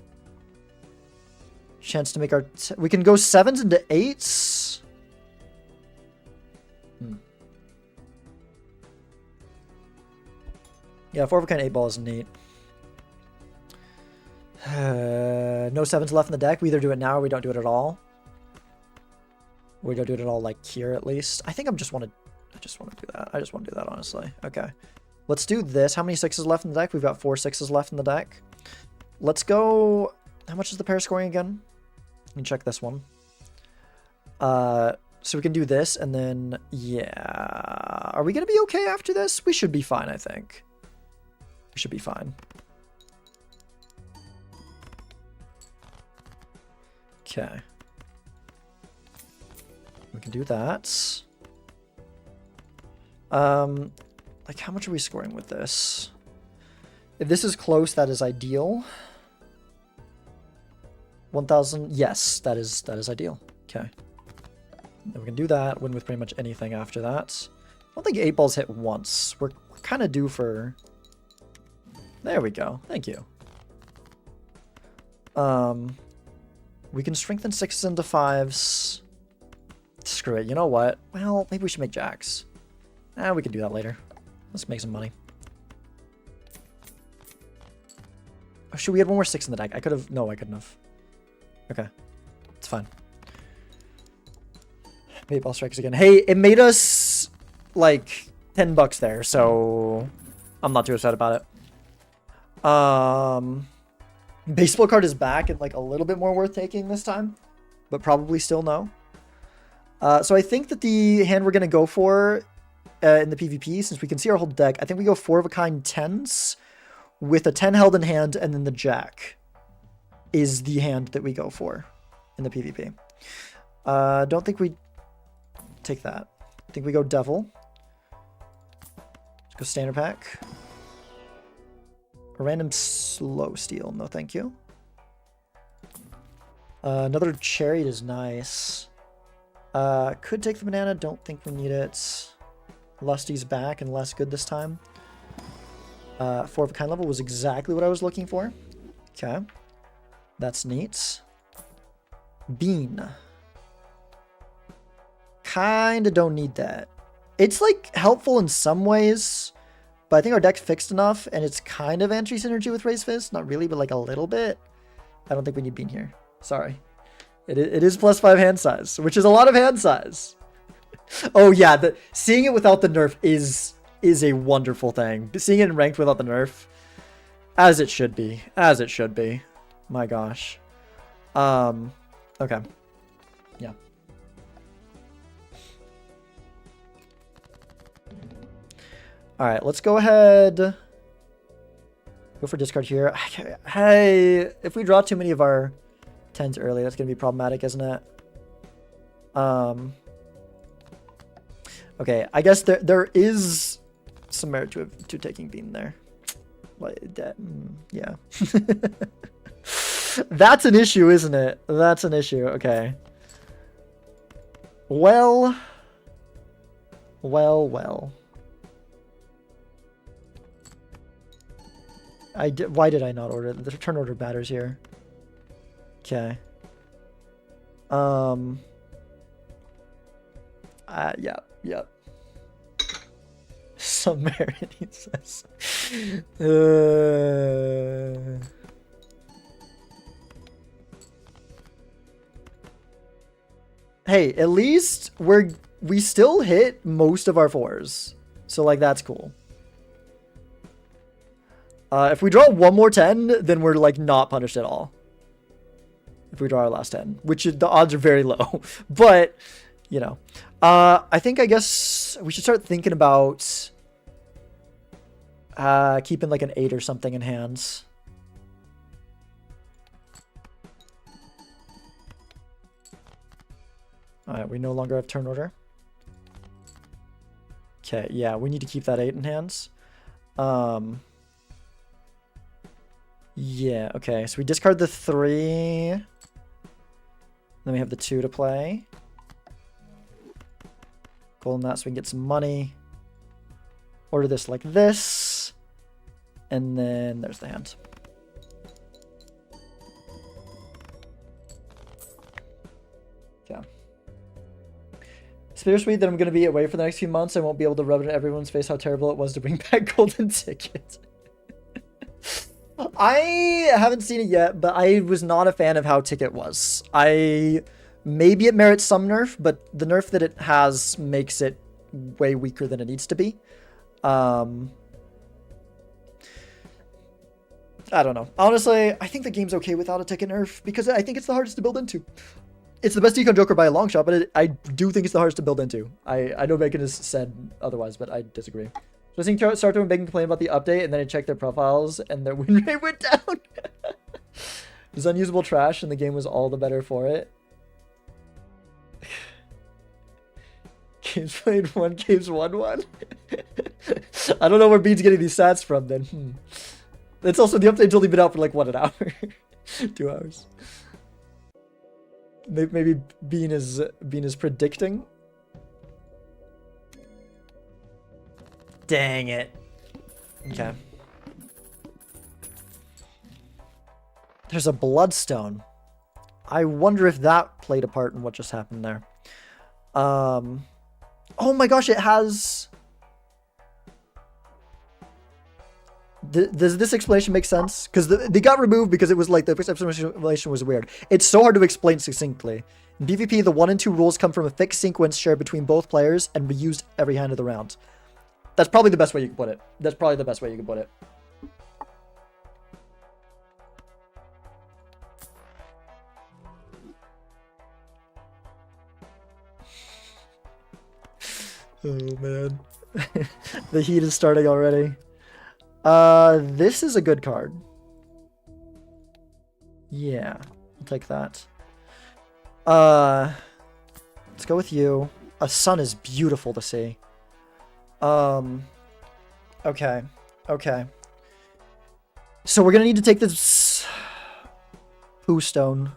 S2: Chance to make our... we can go 7s into 8s? Yeah, 4 of a kind 8 ball is neat. No 7s left in the deck. We either do it now or we don't do it at all. We don't do it at all, like, here at least. I think I just want to do that. I just want to do that, honestly. Okay. Let's do this. How many 6s left in the deck? We've got 4 6s left in the deck. Let's go... How much is the pair scoring again? Let me check this one. So we can do this, and then... Yeah... Are we going to be okay after this? We should be fine, I think. We should be fine. Okay. We can do that. Like, how much are we scoring with this? If this is close, that is ideal. 1,000. Yes, that is ideal. Okay. Then we can do that. Win with pretty much anything after that. I don't think 8 balls hit once. We're kind of due for... There we go. Thank you. We can strengthen 6s into 5s. Screw it. You know what? Well, maybe we should make jacks. We can do that later. Let's make some money. Oh, shoot, we had one more 6 in the deck. I could have... No, I couldn't have. Okay. It's fine. 8 ball strikes again. Hey, it made us, like, $10 there, so... I'm not too upset about it. Baseball card is back and, like, a little bit more worth taking this time. But probably still no. So I think that the hand we're going to go for in the PvP, since we can see our whole deck, I think we go 4 of a kind 10s with a 10 held in hand, and then the jack is the hand that we go for in the PvP. Don't think we take that. I think we go devil. Let's go standard pack. A random slow steal. No, thank you. Another chariot is nice. Could take the banana. Don't think we need it. Lusty's back and less good this time. 4 of a kind level was exactly what I was looking for. Okay. That's neat. Bean. Kinda don't need that. It's, like, helpful in some ways, but I think our deck's fixed enough, and it's kind of anti-synergy with Raise Fist. Not really, but, like, a little bit. I don't think we need Bean here. Sorry. It is +5 hand size, which is a lot of hand size. Oh, yeah. Seeing it without the nerf is a wonderful thing. Seeing it in ranked without the nerf, as it should be. As it should be. My gosh. Okay. Yeah. All right, let's go ahead. Go for discard here. Hey, if we draw too many of our 10s early, that's going to be problematic, isn't it? Okay, I guess there is some merit to taking Bean there. Like that, yeah. That's an issue, isn't it? That's an issue. Okay. Well. Why did I not order? The return order matters here. Okay. Yeah. Some merit, he says. Hey, at least we still hit most of our 4s. So like that's cool. If we draw one more 10, then we're like not punished at all. If we draw our last 10, which the odds are very low, but you know, I guess we should start thinking about keeping like an 8 or something in hands. All right, we no longer have turn order. Okay, yeah, we need to keep that 8 in hands. Yeah, okay, so we discard the 3. Then we have the 2 to play. Goal in that so we can get some money. Order this like this. And then there's the hand. Yeah. It's bittersweet that I'm going to be away for the next few months. I won't be able to rub it in everyone's face how terrible it was to bring back Golden Ticket. I haven't seen it yet, but I was not a fan of how Ticket was. Maybe it merits some nerf, but the nerf that it has makes it way weaker than it needs to be. I don't know. Honestly, I think the game's okay without a Ticket nerf because I think it's the hardest to build into. It's the best Decon Joker by a long shot, but I do think it's the hardest to build into. I know Bacon has said otherwise, but I disagree. So I think Sarto and Bacon complained about the update, and then I checked their profiles, and their win rate went down. It was unusable trash, and the game was all the better for it. Games played 1, games won 1. I don't know where Bean's getting these stats from, then. It's also, the update's only been out for like, what, an hour? 2 hours. Maybe Bean is predicting. Dang it. Okay. There's a bloodstone. I wonder if that played a part in what just happened there. Oh my gosh, it has... Does this explanation make sense? Because they got removed because it was like the explanation was weird. It's so hard to explain succinctly. In PvP, the 1 and 2 rules come from a fixed sequence shared between both players and be used every hand of the round. That's probably the best way you can put it. That's probably the best way you can put it. Oh man. The heat is starting already. This is a good card. Yeah, I'll take that. Let's go with you. A sun is beautiful to see. Okay. So we're gonna need to take this Pooh Stone.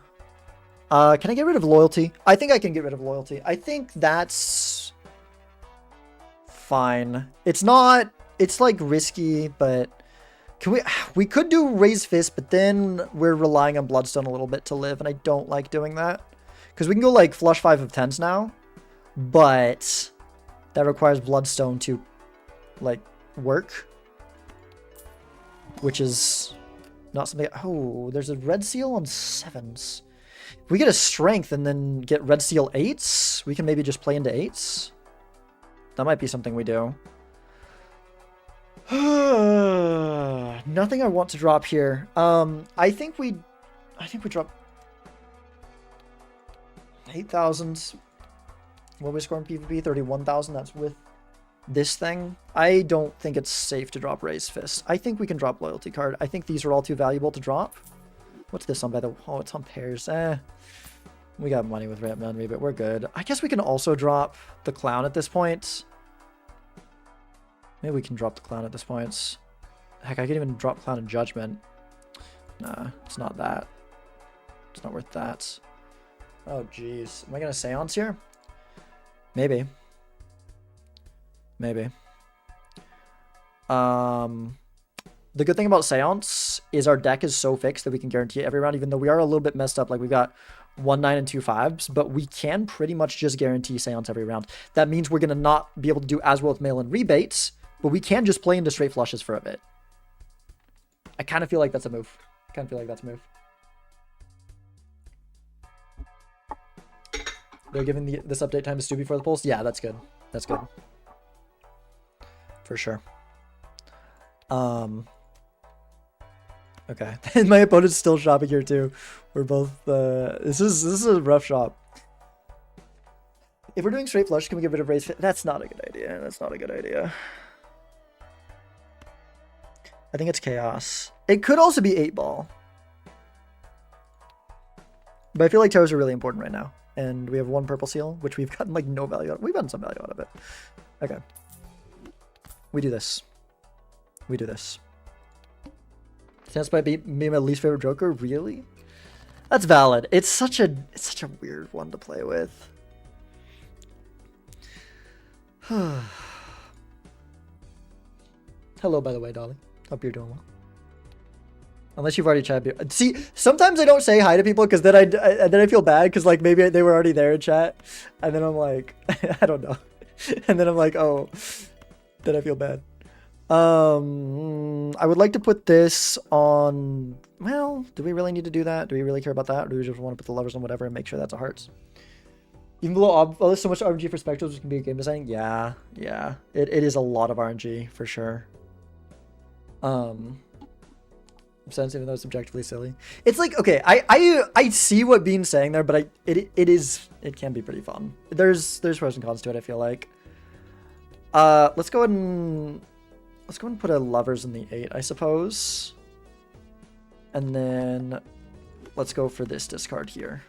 S2: Can I get rid of loyalty? I think I can get rid of loyalty. I think that's fine. It's not, it's like risky, but we could do Raise Fist, but then we're relying on Bloodstone a little bit to live, and I don't like doing that. Because we can go like flush 5 of 10s now, but that requires Bloodstone to like work, which is not something. Oh, there's a Red Seal on 7s. If we get a Strength and then get Red Seal 8s, we can maybe just play into 8s. That might be something we do. Nothing I want to drop here. I think we drop 8,000. What we score in PvP? 31,000. That's with this thing, I don't think it's safe to drop Raise Fist. I think we can drop Loyalty Card. I think these are all too valuable to drop. What's this on by the... Oh, it's on pairs. We got money with Ramp Nunnery, but we're good. I guess we can also drop the Clown at this point. Maybe we can drop the Clown at this point. Heck, I could even drop Clown in Judgment. Nah, it's not that. It's not worth that. Oh, jeez. Am I going to Seance here? Maybe. Maybe. The good thing about Seance is our deck is so fixed that we can guarantee it every round, even though we are a little bit messed up. Like, we've got 1 9 and 2 5s, but we can pretty much just guarantee Seance every round. That means we're going to not be able to do as well with mail-in rebates, but we can just play into straight flushes for a bit. I kind of feel like that's a move. They're giving this update time to Stu before the polls? Yeah, that's good. That's good. For sure. Okay. And my opponent's still shopping here too. We're both this is a rough shop. If we're doing straight flush, can we get rid of Raise Fist? That's not a good idea. That's not a good idea. I think it's Chaos. It could also be 8-ball. But I feel like towers are really important right now. And we have 1 purple seal, which we've gotten like no value out of. We've gotten some value out of it. Okay. We do this. We do this. Chance might be my least favorite Joker? Really? That's valid. It's such a weird one to play with. Hello, by the way, Dolly. Hope you're doing well. Unless you've already chatted. See, sometimes I don't say hi to people because then I feel bad because like maybe they were already there in chat, and then I'm like, I don't know, and then I'm like, oh, then I feel bad. I would like to put this on. Well, do we really need to do that? Do we really care about that? Or do we just want to put the lovers on whatever and make sure that's a hearts? Even below, oh, there's so much RNG for spectrals, which can be a game designing. Yeah. It is a lot of RNG for sure. Sense, even though it's subjectively silly. It's like, okay, I see what Bean's saying there, but it can be pretty fun. There's pros and cons to it, I feel like. Let's go ahead and put a lovers in the 8, I suppose. And then let's go for this discard here.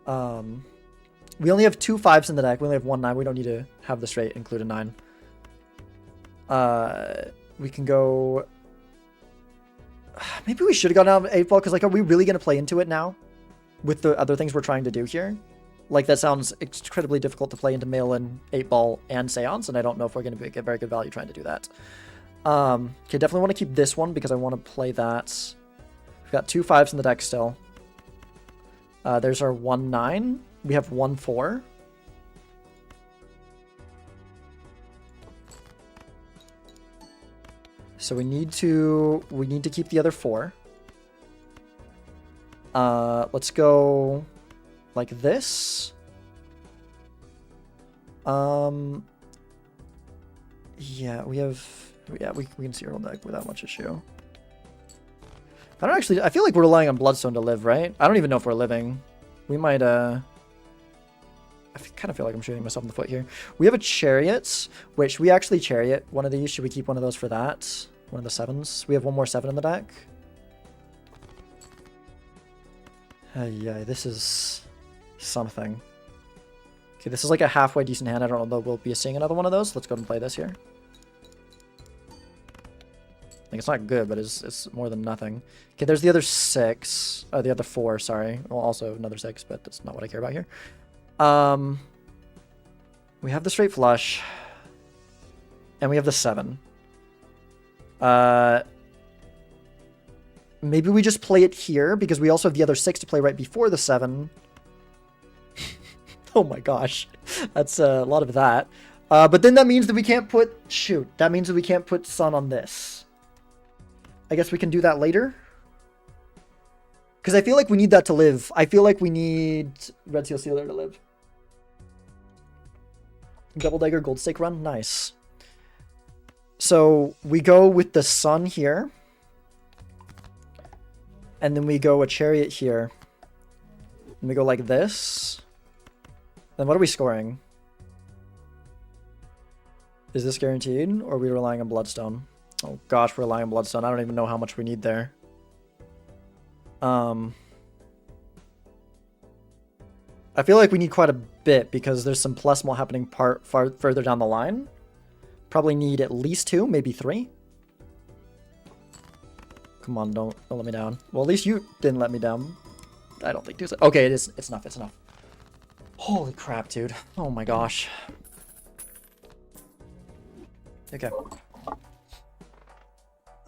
S2: We only have 2 5s in the deck. We only have 1 9. We don't need to have the straight include a 9. We can go. Maybe we should have gone out of 8-ball because, like, are we really going to play into it now with the other things we're trying to do here? Like, that sounds incredibly difficult to play into mail-in 8-ball and Seance, and I don't know if we're going to get very good value trying to do that. Okay, definitely want to keep this one because I want to play that. We've got 2 5s in the deck still. There's our 1 9. We have 1 4. So we need to keep the other 4. Let's go like this. Yeah, we can see our whole deck without much issue. I feel like we're relying on Bloodstone to live, right? I don't even know if we're living. We might, I kind of feel like I'm shooting myself in the foot here. We have a Chariot, which we actually Chariot one of these. Should we keep one of those for that? One of the 7s. We have 1 more 7 in the deck. Yeah, this is something. Okay, this is like a halfway decent hand. I don't know if we'll be seeing another one of those. Let's go ahead and play this here. Like, it's not good, but it's more than nothing. Okay, there's the other 6. Oh, the other 4, sorry. Well, also another 6, but that's not what I care about here. We have the straight flush. And we have the 7. Maybe we just play it here, because we also have the other 6 to play right before the 7. Oh my gosh. That's a lot of that. But then that means that we can't put... Shoot. That means that we can't put Sun on this. I guess we can do that later. Because I feel like we need that to live. I feel like we need Red Seal Sealer to live. Double Dagger Gold Stake run? Nice. So we go with the Sun here. And then we go a Chariot here. And we go like this. Then what are we scoring? Is this guaranteed, or are we relying on Bloodstone? Oh gosh, we're relying on Bloodstone. I don't even know how much we need there. I feel like we need quite a bit because there's some plasmal happening far further down the line. Probably need at least 2, maybe 3. Come on, don't let me down. Well, at least you didn't let me down. I don't think 2's... Okay, it's enough, it's enough. Holy crap, dude. Oh my gosh. Okay.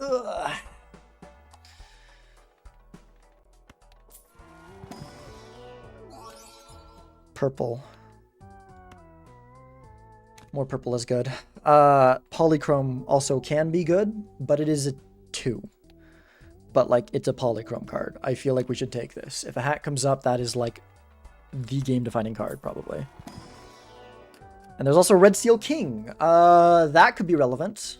S2: Ugh. Purple. More purple is good. Polychrome also can be good, but it is a 2. But, like, it's a polychrome card. I feel like we should take this. If a hat comes up, that is, like, the game-defining card, probably. And there's also Red Seal King. That could be relevant.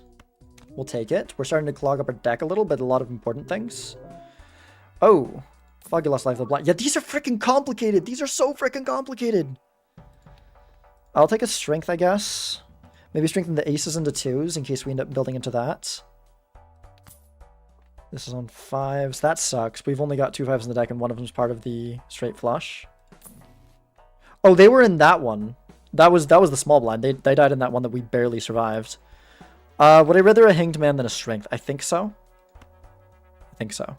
S2: We'll take it. We're starting to clog up our deck a little, but a lot of important things. Oh. Foggy Lost Life of the Blind. Yeah, these are freaking complicated. These are so freaking complicated. I'll take a Strength, I guess. Maybe strengthen the aces into 2s in case we end up building into that. This is on 5s. That sucks. We've only got 2 5s in the deck, and one of them's part of the straight flush. Oh, they were in that one. That was the small blind. They died in that one that we barely survived. Would I rather a Hanged Man than a Strength? I think so. I think so.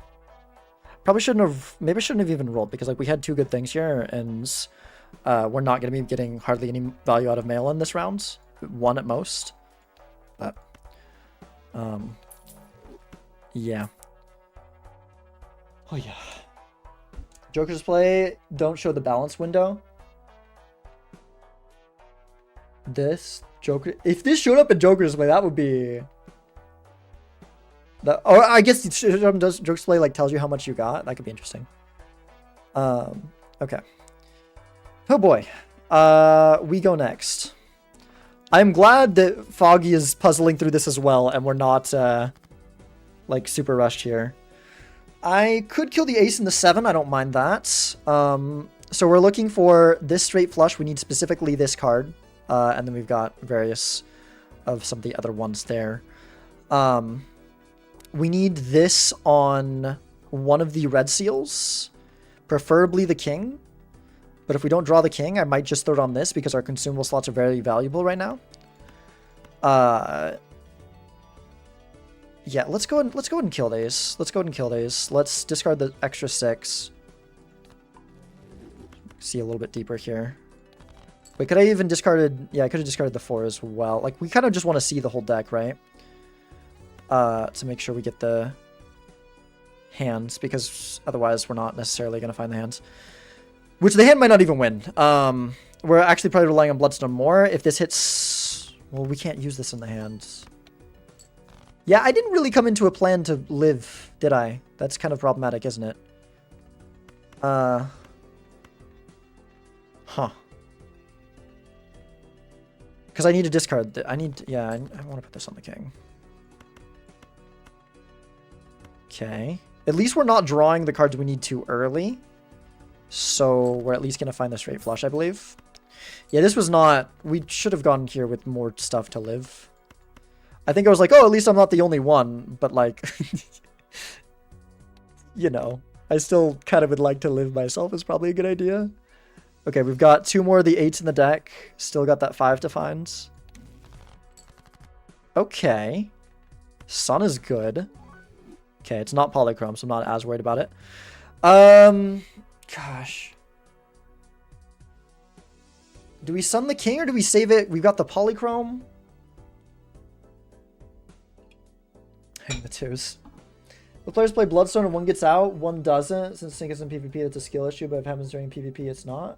S2: Probably shouldn't have... Maybe I shouldn't have even rolled, because like we had 2 good things here, and we're not going to be getting hardly any value out of Mail in this round. 1 at most. But... yeah. Oh, yeah. Joker's play, don't show the balance window. This Joker... If this showed up in Joker's play, that would be... Or I guess does Joker's play like tells you how much you got? That could be interesting. Okay. Oh boy. We go next. I'm glad that Foggy is puzzling through this as well, and we're not like super rushed here. I could kill the ace in the 7. I don't mind that. So we're looking for this straight flush. We need specifically this card. And then we've got various of some of the other ones there. We need this on one of the red seals, preferably the king. But if we don't draw the king, I might just throw it on this because our consumable slots are very valuable right now. Yeah, let's go ahead and kill these. Let's go ahead and kill these. Let's discard the extra 6. See a little bit deeper here. Wait, could I even discarded... Yeah, I could have discarded the 4 as well. Like, we kind of just want to see the whole deck, right? To make sure we get the hands, because otherwise we're not necessarily going to find the hands. Which the hand might not even win. We're actually probably relying on Bloodstone more. If this hits... Well, we can't use this in the hands. Yeah, I didn't really come into a plan to live, did I? That's kind of problematic, isn't it? Huh. Because I need to discard... I want to put this on the king. Okay. At least we're not drawing the cards we need too early. So we're at least going to find the straight flush, I believe. Yeah, this was not... We should have gone here with more stuff to live. I think I was like, oh, at least I'm not the only one. But like... you know. I still kind of would like to live myself is probably a good idea. Okay, we've got 2 more of the 8s in the deck. Still got that 5 to find. Okay. Sun is good. Okay, it's not polychrome, so I'm not as worried about it. Gosh. Do we sun the king or do we save it? We've got the polychrome. Hang the 2s. The players play Bloodstone and one gets out, one doesn't. Since Sync is in PvP, it's a skill issue, but if it happens during PvP, it's not.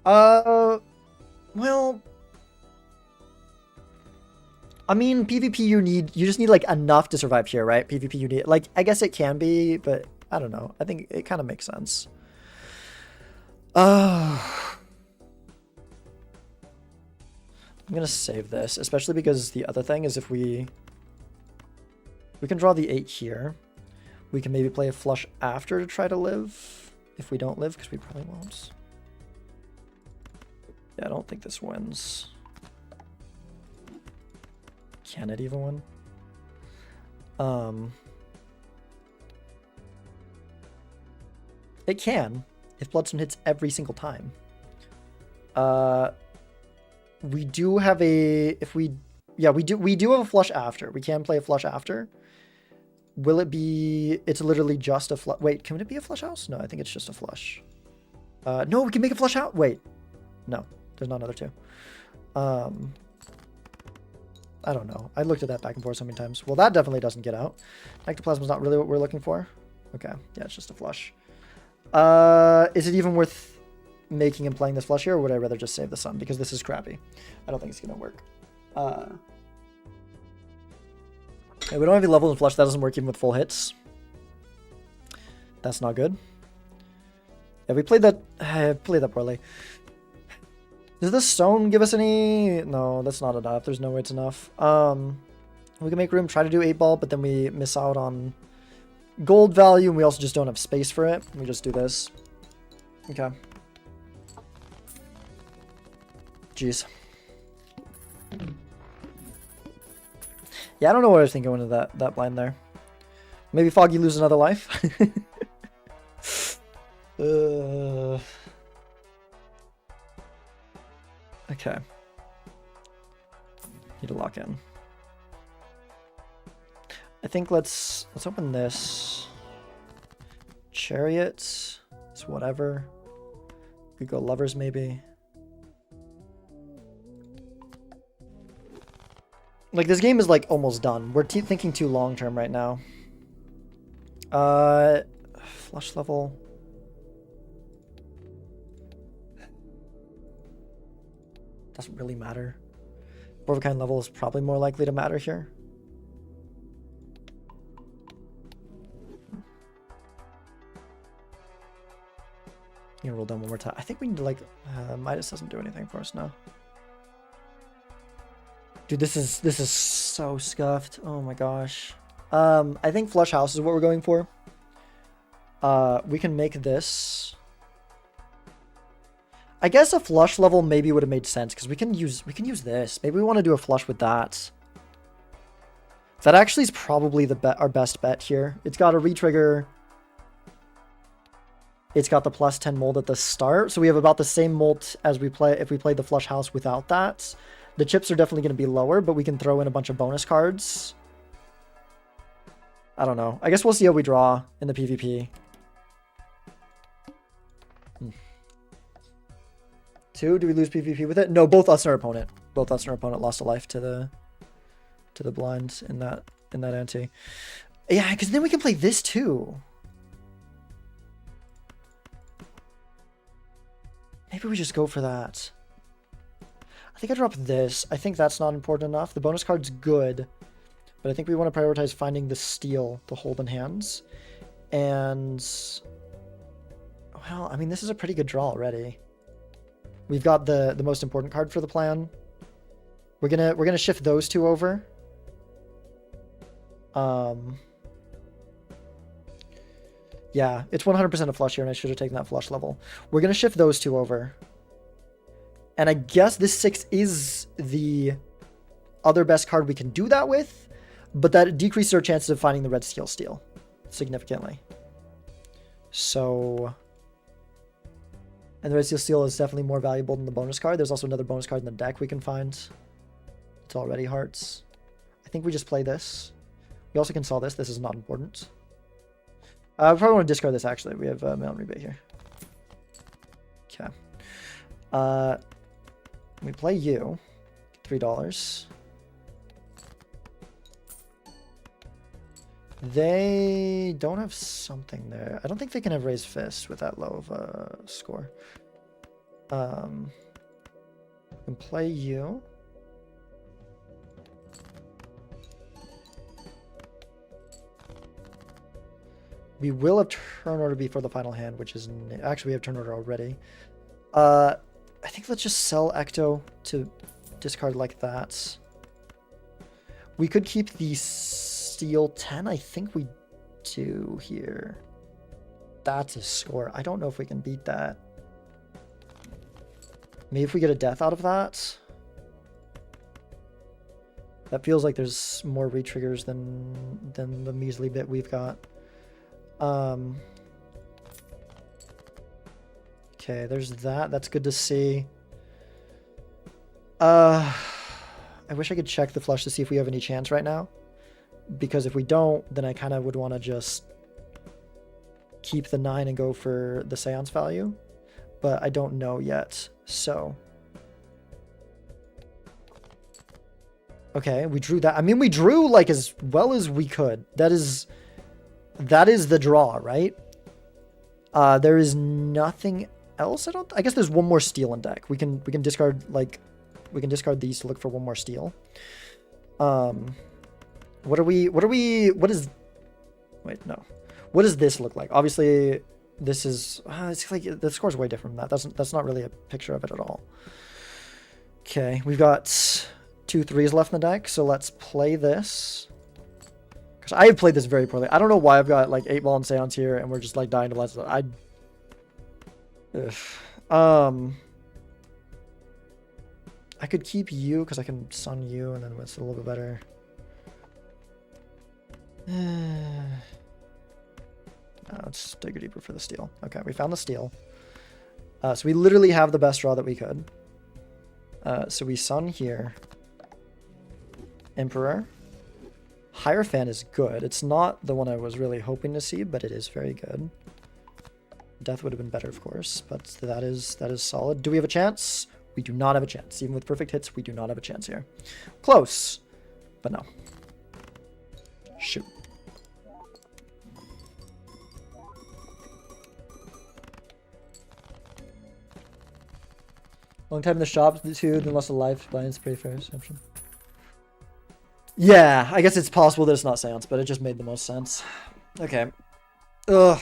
S2: Well... I mean, PvP you just need like enough to survive here, right? PvP you need, like, I guess it can be, but I don't know. I think it kind of makes sense. I'm gonna save this, especially because the other thing is if we can draw the 8 here. We can maybe play a flush after to try to live. If we don't live, because we probably won't. Yeah, I don't think this wins. Can it even win? It can, if Bloodstone hits every single time. We do have a, we do have a flush after. We can play a flush after. Will it be, it's literally just a flush. Wait, can it be a flush house? No, I think it's just a flush. No, we can make a flush out. Wait, no, there's not another two. I don't know. I looked at that back and forth so many times. Well, that definitely doesn't get out. Ectoplasm is not really what we're looking for. Okay, yeah, it's just a flush. Is it even worth making and playing this flush here, or would I rather just save the sun? Because this is crappy. I don't think it's going to work. Yeah, we don't have any levels in flush. That doesn't work even with full hits. That's not good. Yeah, we played that poorly. Does this stone give us any? No, that's not enough. There's no way it's enough. We can make room, try to do 8-ball, but then we miss out on gold value, and we also just don't have space for it. We just do this. Okay. Jeez. Yeah, I don't know what I was thinking going into that blind there. Maybe Foggy loses another life. Okay. Need to lock in. I think let's open this. Chariots. It's whatever. We go lovers maybe. Like, this game is like almost done. We're thinking too long term right now. Flush level. Doesn't really matter. Borderkind level is probably more likely to matter here. You can roll down one more time. I think we need to like Midas doesn't do anything for us now. Dude, this is so scuffed. Oh my gosh. I think flush house is what we're going for. We can make this. I guess a flush level maybe would have made sense because we can use this. Maybe we want to do a flush with that. That actually is probably our best bet here. It's got a retrigger. It's got the plus 10 mold at the start, so we have about the same mold as we play if we played the flush house without that. The chips are definitely going to be lower, but we can throw in a bunch of bonus cards. I don't know. I guess we'll see how we draw in the PvP. 2, do we lose PvP with it? No, both us and our opponent. Both us and our opponent lost a life to the blinds in that ante. Yeah, because then we can play this too. Maybe we just go for that. I think I drop this. I think that's not important enough. The bonus card's good, but I think we want to prioritize finding the steal to hold in hands. And, well, I mean, this is a pretty good draw already. We've got the most important card for the plan. We're gonna shift those two over. Yeah, it's 100% a flush here, and I should have taken that flush level. We're gonna shift those two over. And I guess this 6 is the other best card we can do that with, but that decreases our chances of finding the red steal significantly. So, and the red steal is definitely more valuable than the bonus card. There's also another bonus card in the deck we can find. It's already hearts. I think we just play this. We also can sell this. This is not important. We probably want to discard this, actually. We have Mount Rebate here. Okay. We play you. $3. They don't have something there. I don't think they can have raised fists with that low of a score. We can play you. We will have turn order before the final hand, which is... Actually, we have turn order already. I think let's just sell Ecto to discard like that. We could keep the Steel 10. I think we do here. That's a score. I don't know if we can beat that. Maybe if we get a death out of that. That feels like there's more re-triggers than the measly bit we've got. Okay, there's that. That's good to see. I wish I could check the flush to see if we have any chance right now. Because if we don't, then I kind of would want to just keep the 9 and go for the seance value. But I don't know yet, so... Okay, we drew that. I mean, we drew like as well as we could. That is the draw, right? There is nothing else. I guess there's one more steel in deck. We can discard these to look for one more steel. What does this look like? Obviously, this is it's like the score's way different from that. That's not really a picture of it at all. Okay, we've got 2 3s left in the deck, so let's play this. Because I have played this very poorly. I don't know why I've got like 8 ball and seance here, and we're just like dying to blast it. I could keep you because I can sun you, and then it's a little bit better. Let's dig deeper for the steal. Okay, we found the steal. So we literally have the best draw that we could. So we sun here. Emperor. Hierophant is good. It's not the one I was really hoping to see, but it is very good. Death would have been better, of course, but that is solid. Do we have a chance? We do not have a chance. Even with perfect hits, we do not have a chance here. Close, but no. Shoot. Long time in the shop, too, then lost a life. Blind's pretty fair assumption. Yeah, I guess it's possible that it's not seance, but it just made the most sense. Okay. Ugh.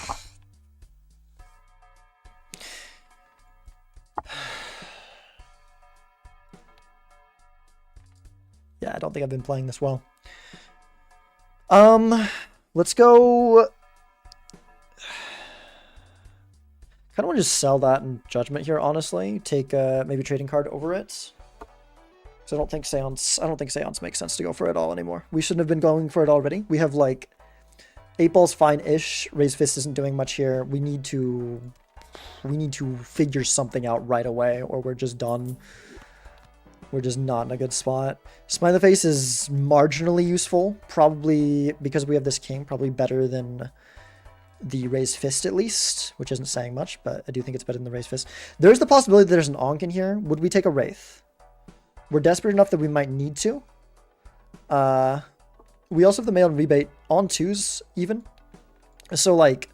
S2: Yeah, I don't think I've been playing this well. Let's go... I kind of want to just sell that in Judgment here, honestly. Take maybe trading card over it. So I don't think Seance makes sense to go for it all anymore. We shouldn't have been going for it already. We have like 8 ball's fine-ish. Raise Fist isn't doing much here. We need to figure something out right away, or we're just done. We're just not in a good spot. Smile the Face is marginally useful, probably because we have this king, probably better than the Raised Fist at least, which isn't saying much, but I do think it's better than the Raised Fist. There's the possibility that there's an Ankh in here. Would we take a Wraith? We're desperate enough that we might need to. We also have the mail and rebate on 2s even. So like,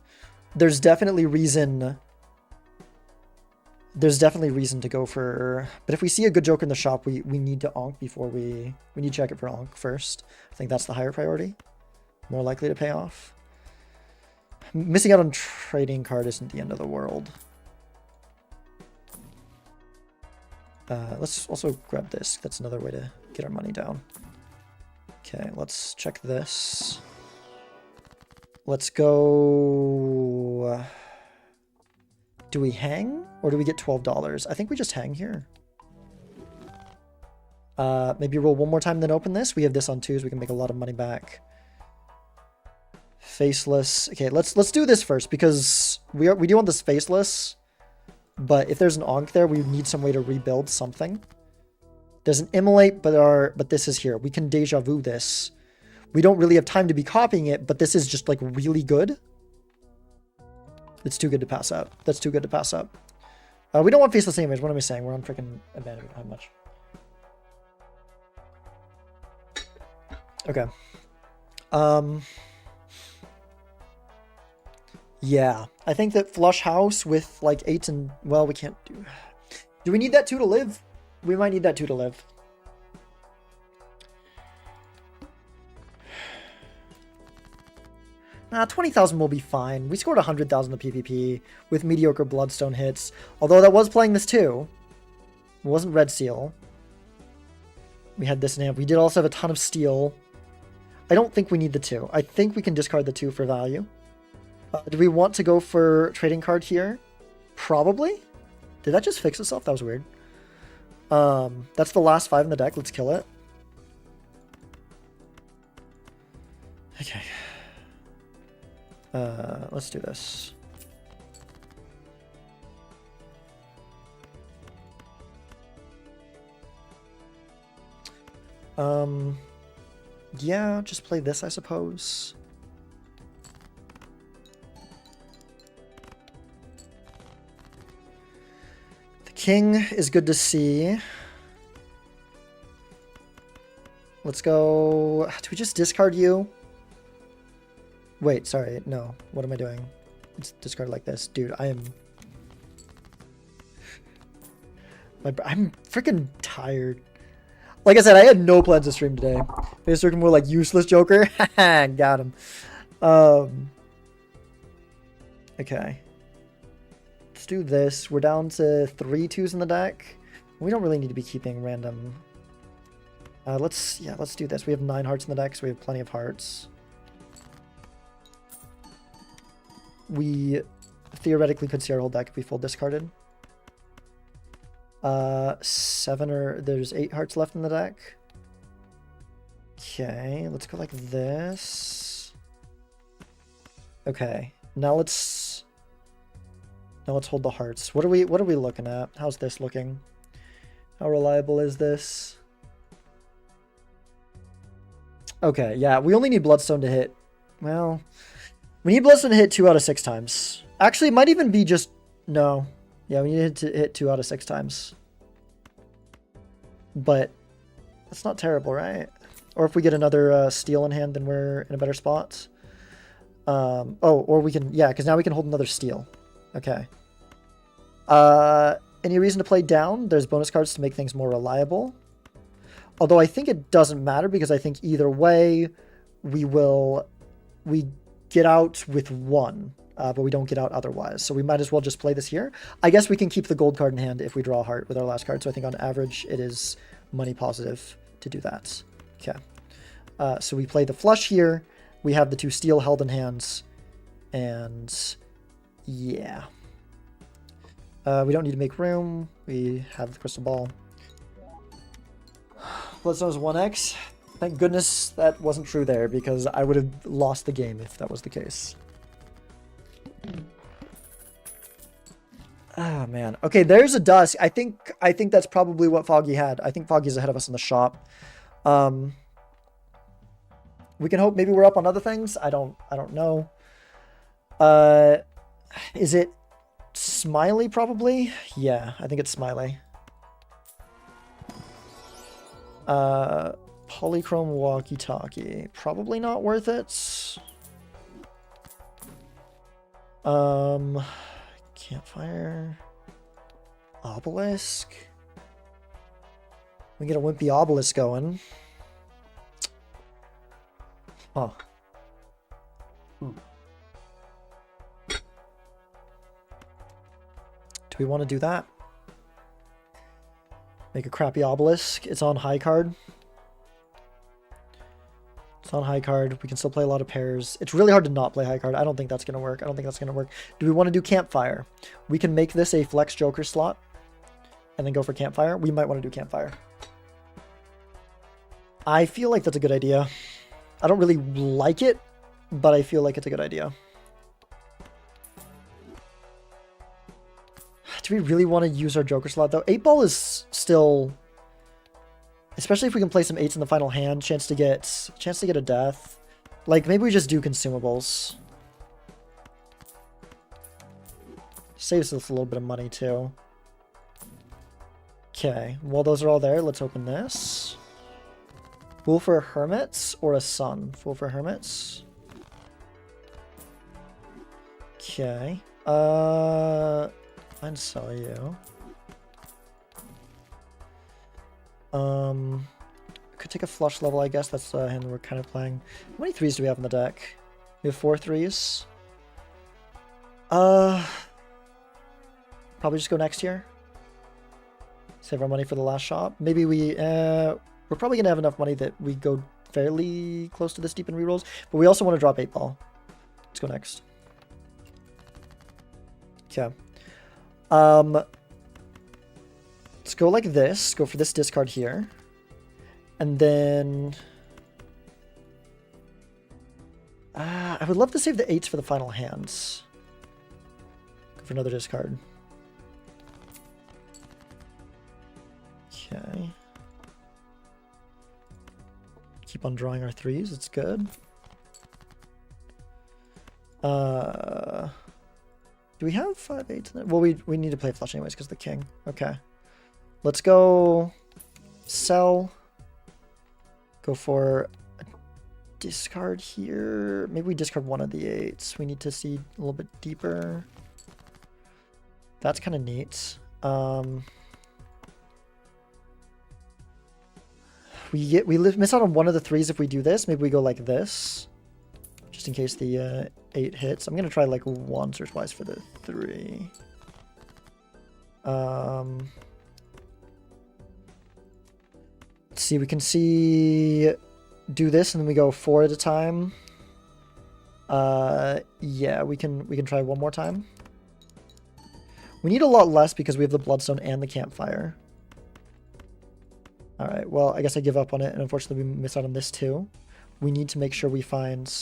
S2: there's definitely reason to go for, but if we see a good joker in the shop, we need to Ankh before we need to check it for Ankh first. I think that's the higher priority. More likely to pay off. Missing out on trading card isn't the end of the world. Let's also grab this. That's another way to get our money down. Okay, let's check this. Let's go... Do we hang? Or do we get $12? I think we just hang here. Maybe roll one more time, then open this. We have this on 2s. We can make a lot of money back. Faceless. Okay, let's do this first, because we do want this faceless. But if there's an Ankh there, we need some way to rebuild something. There's an Immolate, but this is here. We can Deja Vu this. We don't really have time to be copying it, but this is just like really good. It's too good to pass up. That's too good to pass up. We don't want Faceless anyways. What am I saying? We're on freaking advantage. How much? Okay. Yeah, I think that Flush House with like 8s and, well, we can't do... Do we need that 2 to live? We might need that 2 to live. Nah, 20,000 will be fine. We scored 100,000 the PvP with mediocre Bloodstone hits. Although that was playing this too. It wasn't Red Seal. We had this amp. We did also have a ton of steel. I don't think we need the 2. I think we can discard the 2 for value. Do we want to go for trading card here? Probably. Did that just fix itself? That was weird. That's the last 5 in the deck. Let's kill it. Okay. Let's do this. Yeah, just play this, I suppose. The king is good to see. Let's go... Do we just discard you? Wait, sorry, no. What am I doing? Let's discard like this. Dude, I am... I'm freaking tired. Like I said, I had no plans to stream today. Face looking more like useless Joker. Got him. Okay. Let's do this. We're down to 3 2s in the deck. We don't really need to be keeping random. Let's do this. We have 9 hearts in the deck, so we have plenty of hearts. We theoretically could see our whole deck if we full discarded. there's 8 hearts left in the deck. Okay, let's go like this. Okay, now let's hold the hearts. What are we looking at? How's this looking? How reliable is this? Okay, yeah, we only need Bloodstone to hit. Well, we need Bloodstone to hit 2 out of 6 times. Actually, it might even be just... No. Yeah, we need to hit 2 out of 6 times. But that's not terrible, right? Or if we get another steal in hand, then we're in a better spot. Oh, or we can... Yeah, because now we can hold another steal. Okay. Any reason to play down? There's bonus cards to make things more reliable. Although I think it doesn't matter, because I think either way, we get out with 1, but we don't get out otherwise. So we might as well just play this here. I guess we can keep the gold card in hand if we draw a heart with our last card. So I think on average, it is money positive to do that. Okay. So we play the flush here. We have the 2 steel held in hands. And yeah. We don't need to make room. We have the crystal ball. Bloodstone is 1x. Thank goodness that wasn't true there, because I would have lost the game if that was the case. Ah, man. Okay, there's a Dusk. I think that's probably what Foggy had. I think Foggy's ahead of us in the shop. We can hope maybe we're up on other things. I don't know. Is it Smiley probably? Yeah, I think it's Smiley. Polychrome walkie-talkie. Probably not worth it. Campfire. Obelisk. We get a wimpy obelisk going. Huh. Do we want to do that? Make a crappy obelisk. It's on high card. It's on high card. We can still play a lot of pairs. It's really hard to not play high card. I don't think that's going to work. Do we want to do Campfire? We can make this a flex Joker slot and then go for Campfire. We might want to do Campfire. I feel like that's a good idea. I don't really like it, but I feel like it's a good idea. Do we really want to use our Joker slot, though? 8-ball is still... Especially if we can play some 8s in the final hand, chance to get a death. Like, maybe we just do consumables. Saves us a little bit of money, too. Okay, while those are all there, let's open this. Fool for Hermits or a Sun? Fool for Hermits. Okay. I'd sell you. Could take a flush level, I guess. That's the hand we're kind of playing. How many 3s do we have in the deck? We have 4 3s. Probably just go next here. Save our money for the last shop. Maybe we're probably gonna have enough money that we go fairly close to this deep in rerolls, but we also want to drop 8-ball. Let's go next. Okay. Let's go like this. Go for this discard here. And then... I would love to save the 8s for the final hands. Go for another discard. Okay. Keep on drawing our 3s. It's good. Do we have 5 8s? Well, we need to play flush anyways because the king. Okay. Let's go sell. Go for a discard here. Maybe we discard one of the 8s. We need to see a little bit deeper. That's kind of neat. We miss out on one of the 3s if we do this. Maybe we go like this. Just in case the 8 hits. I'm going to try like once or twice for the 3. Let's see. We can see... Do this and then we go 4 at a time. Yeah, we can try one more time. We need a lot less because we have the Bloodstone and the Campfire. Alright, well, I guess I give up on it, and unfortunately we miss out on this too. We need to make sure we find...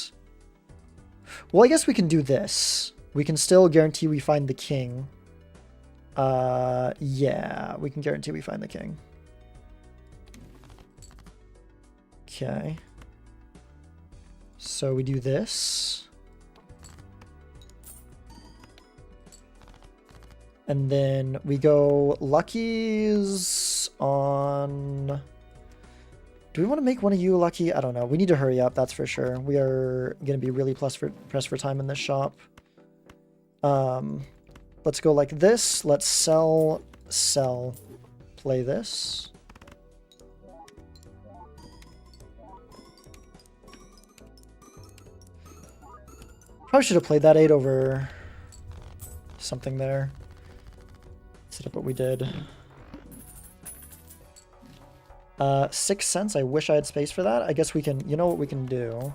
S2: Well, I guess we can do this. We can still guarantee we find the king. Yeah, we can guarantee we find the king. Okay. So we do this. And then we go luckies on... Do we want to make one of you lucky? I don't know. We need to hurry up, that's for sure. We are going to be really pressed for time in this shop. Let's go like this. Let's sell, play this. Probably should have played that 8 over something there. Instead of what we did. 6 cents. I wish I had space for that. I guess we can, you know what we can do.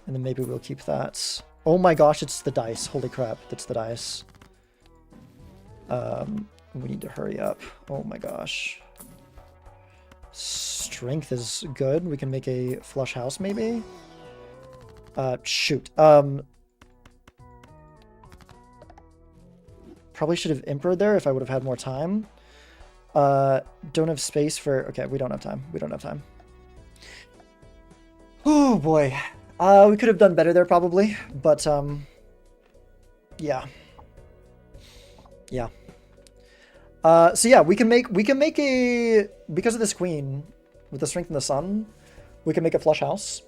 S2: And then maybe we'll keep that. Oh my gosh, it's the dice. Holy crap, that's the dice. We need to hurry up. Oh my gosh. Strength is good. We can make a flush house maybe. Shoot. Probably should have Emperor there if I would have had more time. Don't have space for... Okay, we don't have time. We don't have time. Oh, boy. We could have done better there, probably. But, yeah. Yeah. So, yeah, we can make a... Because of this queen, with the strength and the sun, we can make a flush house.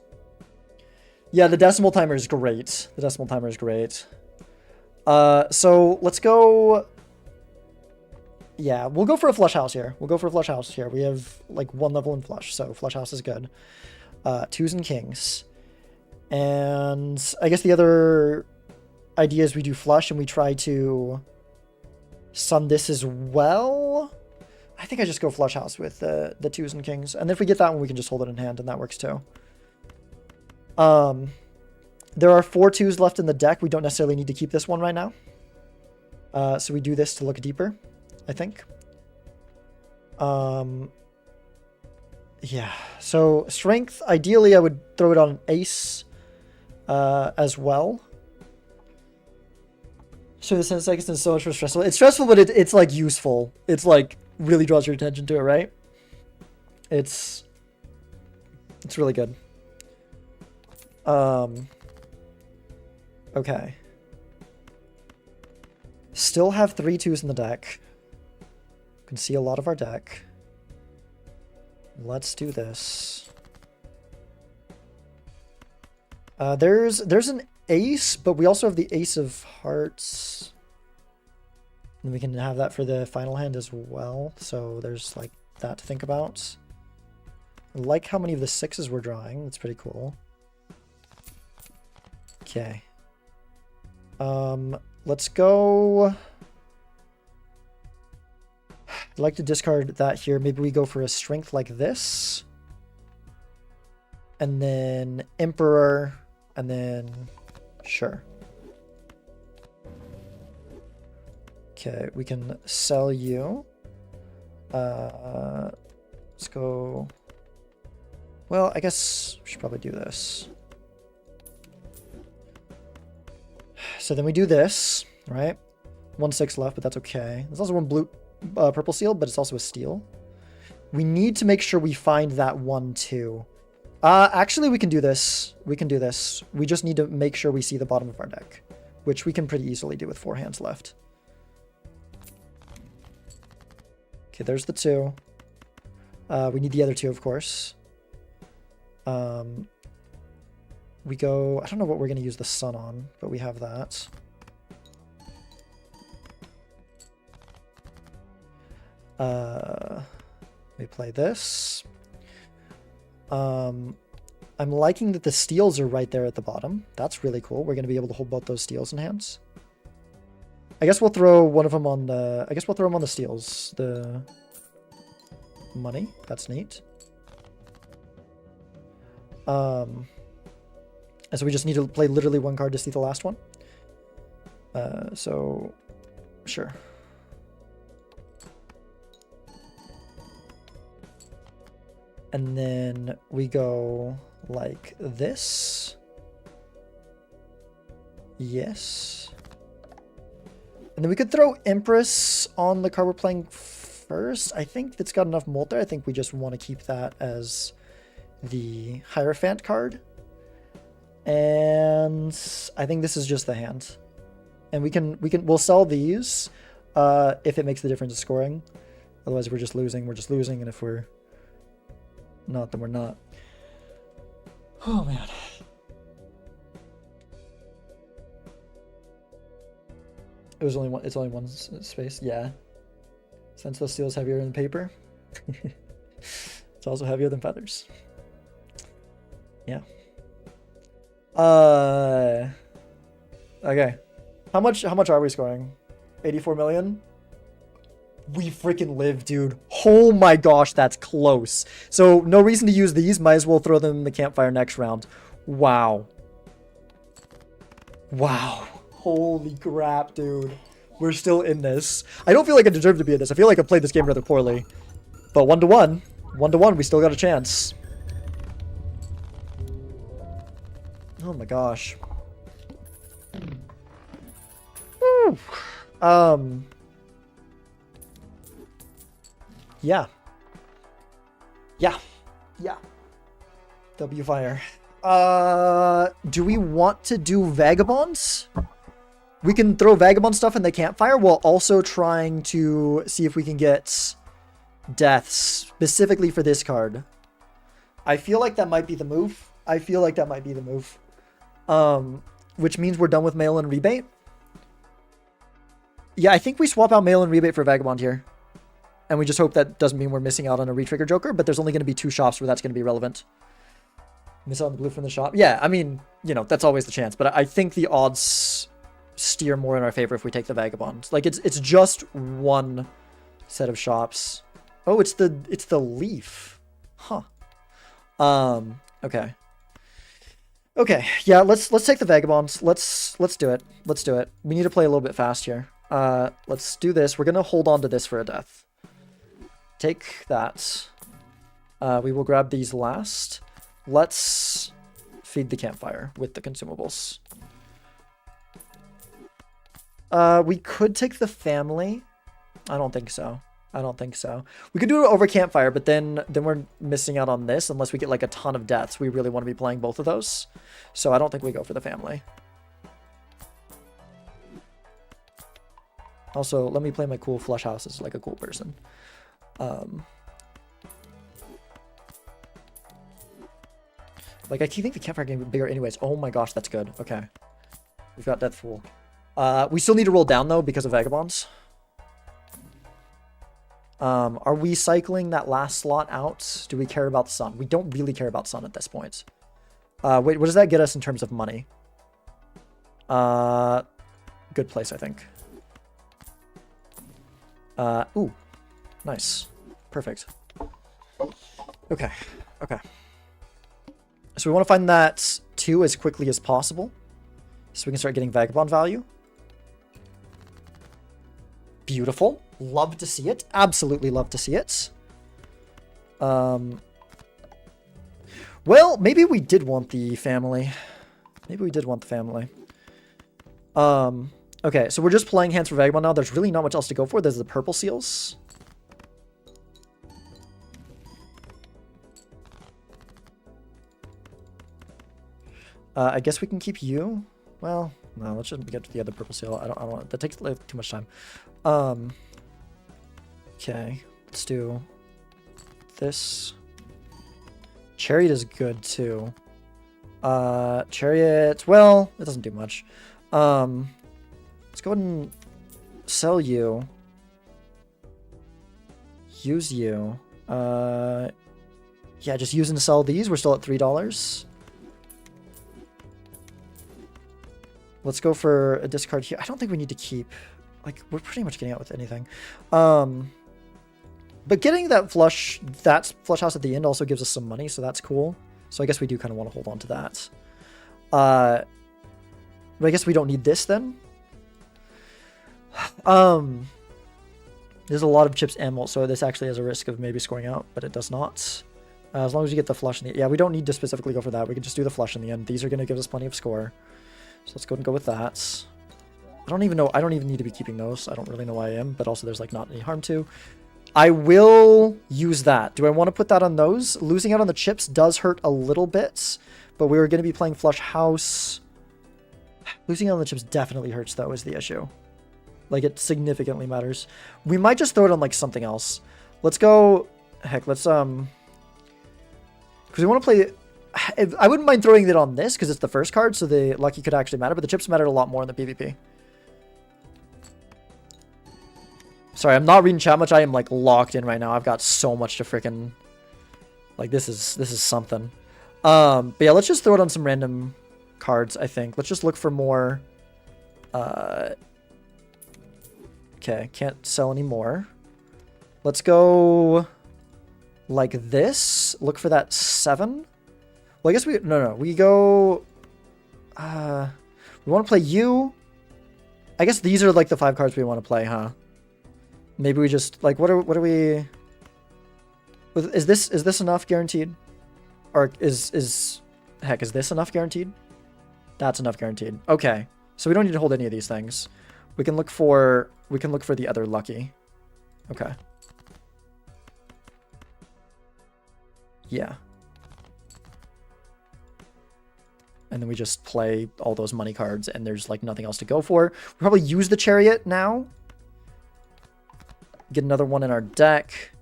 S2: Yeah, the decimal timer is great. The decimal timer is great. So let's go. Yeah, we'll go for a flush house here. We'll go for a flush house here. We have like 1 level in flush, so flush house is good. 2s and kings. And I guess the other idea is we do flush and we try to sun this as well. I think I just go flush house with the 2s and kings. And if we get that one, we can just hold it in hand, and that works too. There are 4 2s left in the deck. We don't necessarily need to keep this one right now. So we do this to look deeper, I think. Yeah. So strength, ideally I would throw it on an ace as well. So the 10 seconds is so much more stressful. It's stressful, but it's like useful. It's like really draws your attention to it, right? It's really good. Okay. Still have 3 2s in the deck. You can see a lot of our deck. Let's do this. There's an ace, but we also have the ace of hearts. And we can have that for the final hand as well. So there's like that to think about. I like how many of the 6s we're drawing. That's pretty cool. Okay. Let's go. I'd like to discard that here. Maybe we go for a strength like this. And then Emperor. And then... Sure. Okay, we can sell you. Let's go. Well, I guess we should probably do this. So then we do this, right? 1/6 left, but that's okay. There's also one blue, purple seal, but it's also a steel. We need to make sure we find that one too. Actually, we can do this. We can do this. We just need to make sure we see the bottom of our deck, which we can pretty easily do with 4 hands left. Okay, there's the 2. We need the other 2, of course. We go... I don't know what we're going to use the sun on, but we have that. We play this. I'm liking that the steels are right there at the bottom. That's really cool. We're going to be able to hold both those steels in hands. I guess we'll throw one of them on the... I guess we'll throw them on the steels. The money. That's neat. And so we just need to play literally 1 card to see the last one. So, sure. And then we go like this. Yes. And then we could throw Empress on the card we're playing first. I think it's got enough molt there. I think we just want to keep that as the Hierophant card. And I think this is just the hand. And we'll sell these if it makes the difference of scoring. Otherwise we're just losing, and if we're not, then we're not. Oh man. It's only one space. Yeah. Senseless steel is heavier than paper. It's also heavier than feathers. Yeah. Okay. How much are we scoring? 84 million? We freaking live, dude. Oh my gosh, that's close. So no reason to use these. Might as well throw them in the campfire next round. Wow. Wow. Holy crap, dude. We're still in this. I don't feel like I deserve to be in this. I feel like I played this game rather poorly. But 1-1. 1-1, we still got a chance. Oh my gosh. Woo. Yeah. W fire. Do we want to do Vagabonds? We can throw Vagabond stuff in the campfire while also trying to see if we can get deaths specifically for this card. I feel like that might be the move. Which means we're done with mail and rebate. Yeah, I think we swap out mail and rebate for Vagabond here. And we just hope that doesn't mean we're missing out on a retrigger Joker, but there's only going to be 2 shops where that's going to be relevant. Miss out on the blue from the shop. Yeah, I mean, you know, that's always the chance, but I think the odds steer more in our favor if we take the Vagabond. Like, it's just 1 set of shops. Oh, it's the leaf. Huh. Okay. Okay, yeah, let's take the Vagabonds. Let's do it. Let's do it. We need to play a little bit fast here. Let's do this. We're gonna hold on to this for a death. Take that. We will grab these last. Let's feed the campfire with the consumables. We could take the family. I don't think so. We could do it over campfire, but then we're missing out on this unless we get like a ton of deaths. We really want to be playing both of those. So I don't think we go for the family. Also, let me play my cool flush houses like a cool person. Like, I think the campfire game would be bigger anyways. Oh my gosh, that's good. Okay. We've got Death Fool. We still need to roll down, though, because of Vagabonds. Are we cycling that last slot out? Do we care about the sun? We don't really care about sun at this point. Wait, what does that get us in terms of money? Good place, I think. Ooh. Nice. Perfect. Okay. Okay. So we want to find that 2 as quickly as possible. So we can start getting Vagabond value. Beautiful. Love to see it. Absolutely love to see it. Well, maybe we did want the family. Maybe we did want the family. Okay, so we're just playing hands for Vagabond now. There's really not much else to go for. There's the purple seals. I guess we can keep you. Well, no, let's just get to the other purple seal. I don't want, that takes like, too much time. Okay, let's do this. Chariot is good too. Chariot, well, it doesn't do much. Let's go ahead and sell you. Use you. Yeah, just use and sell these. We're still at $3. Let's go for a discard here. I don't think we need to keep... Like, we're pretty much getting out with anything. But getting that flush house at the end also gives us some money, so that's cool. So I guess we do kind of want to hold on to that. But I guess we don't need this then. There's a lot of chips and so this actually has a risk of maybe scoring out, but it does not. As long as you get the flush in the... Yeah, we don't need to specifically go for that. We can just do the flush in the end. These are going to give us plenty of score. So let's go and go with that. I don't even know. I don't even need to be keeping those. I don't really know why I am, but also there's like not any harm to. I will use that. Do I want to put that on those? Losing out on the chips does hurt a little bit, but we were going to be playing flush house. Losing out on the chips definitely hurts though, is the issue. Like it significantly matters. We might just throw it on like something else. Let's go. Heck, let's because we want to play. I wouldn't mind throwing it on this because it's the first card, so the lucky could actually matter, but the chips mattered a lot more in the PvP. Sorry, I'm not reading chat much. I am like locked in right now. I've got so much to freaking like this is something. But yeah, let's just throw it on some random cards, I think. Let's just look for more. Okay, can't sell any more. Let's go like this. Look for that 7. Well, I guess we we go we want to play you. I guess these are like the 5 cards we want to play, huh? Maybe we just like what are we is this enough guaranteed? Or is this enough guaranteed? That's enough guaranteed. Okay. So we don't need to hold any of these things. We can look for the other lucky. Okay. Yeah. And then we just play all those money cards and there's like nothing else to go for. We probably use the chariot now. Get another one in our deck.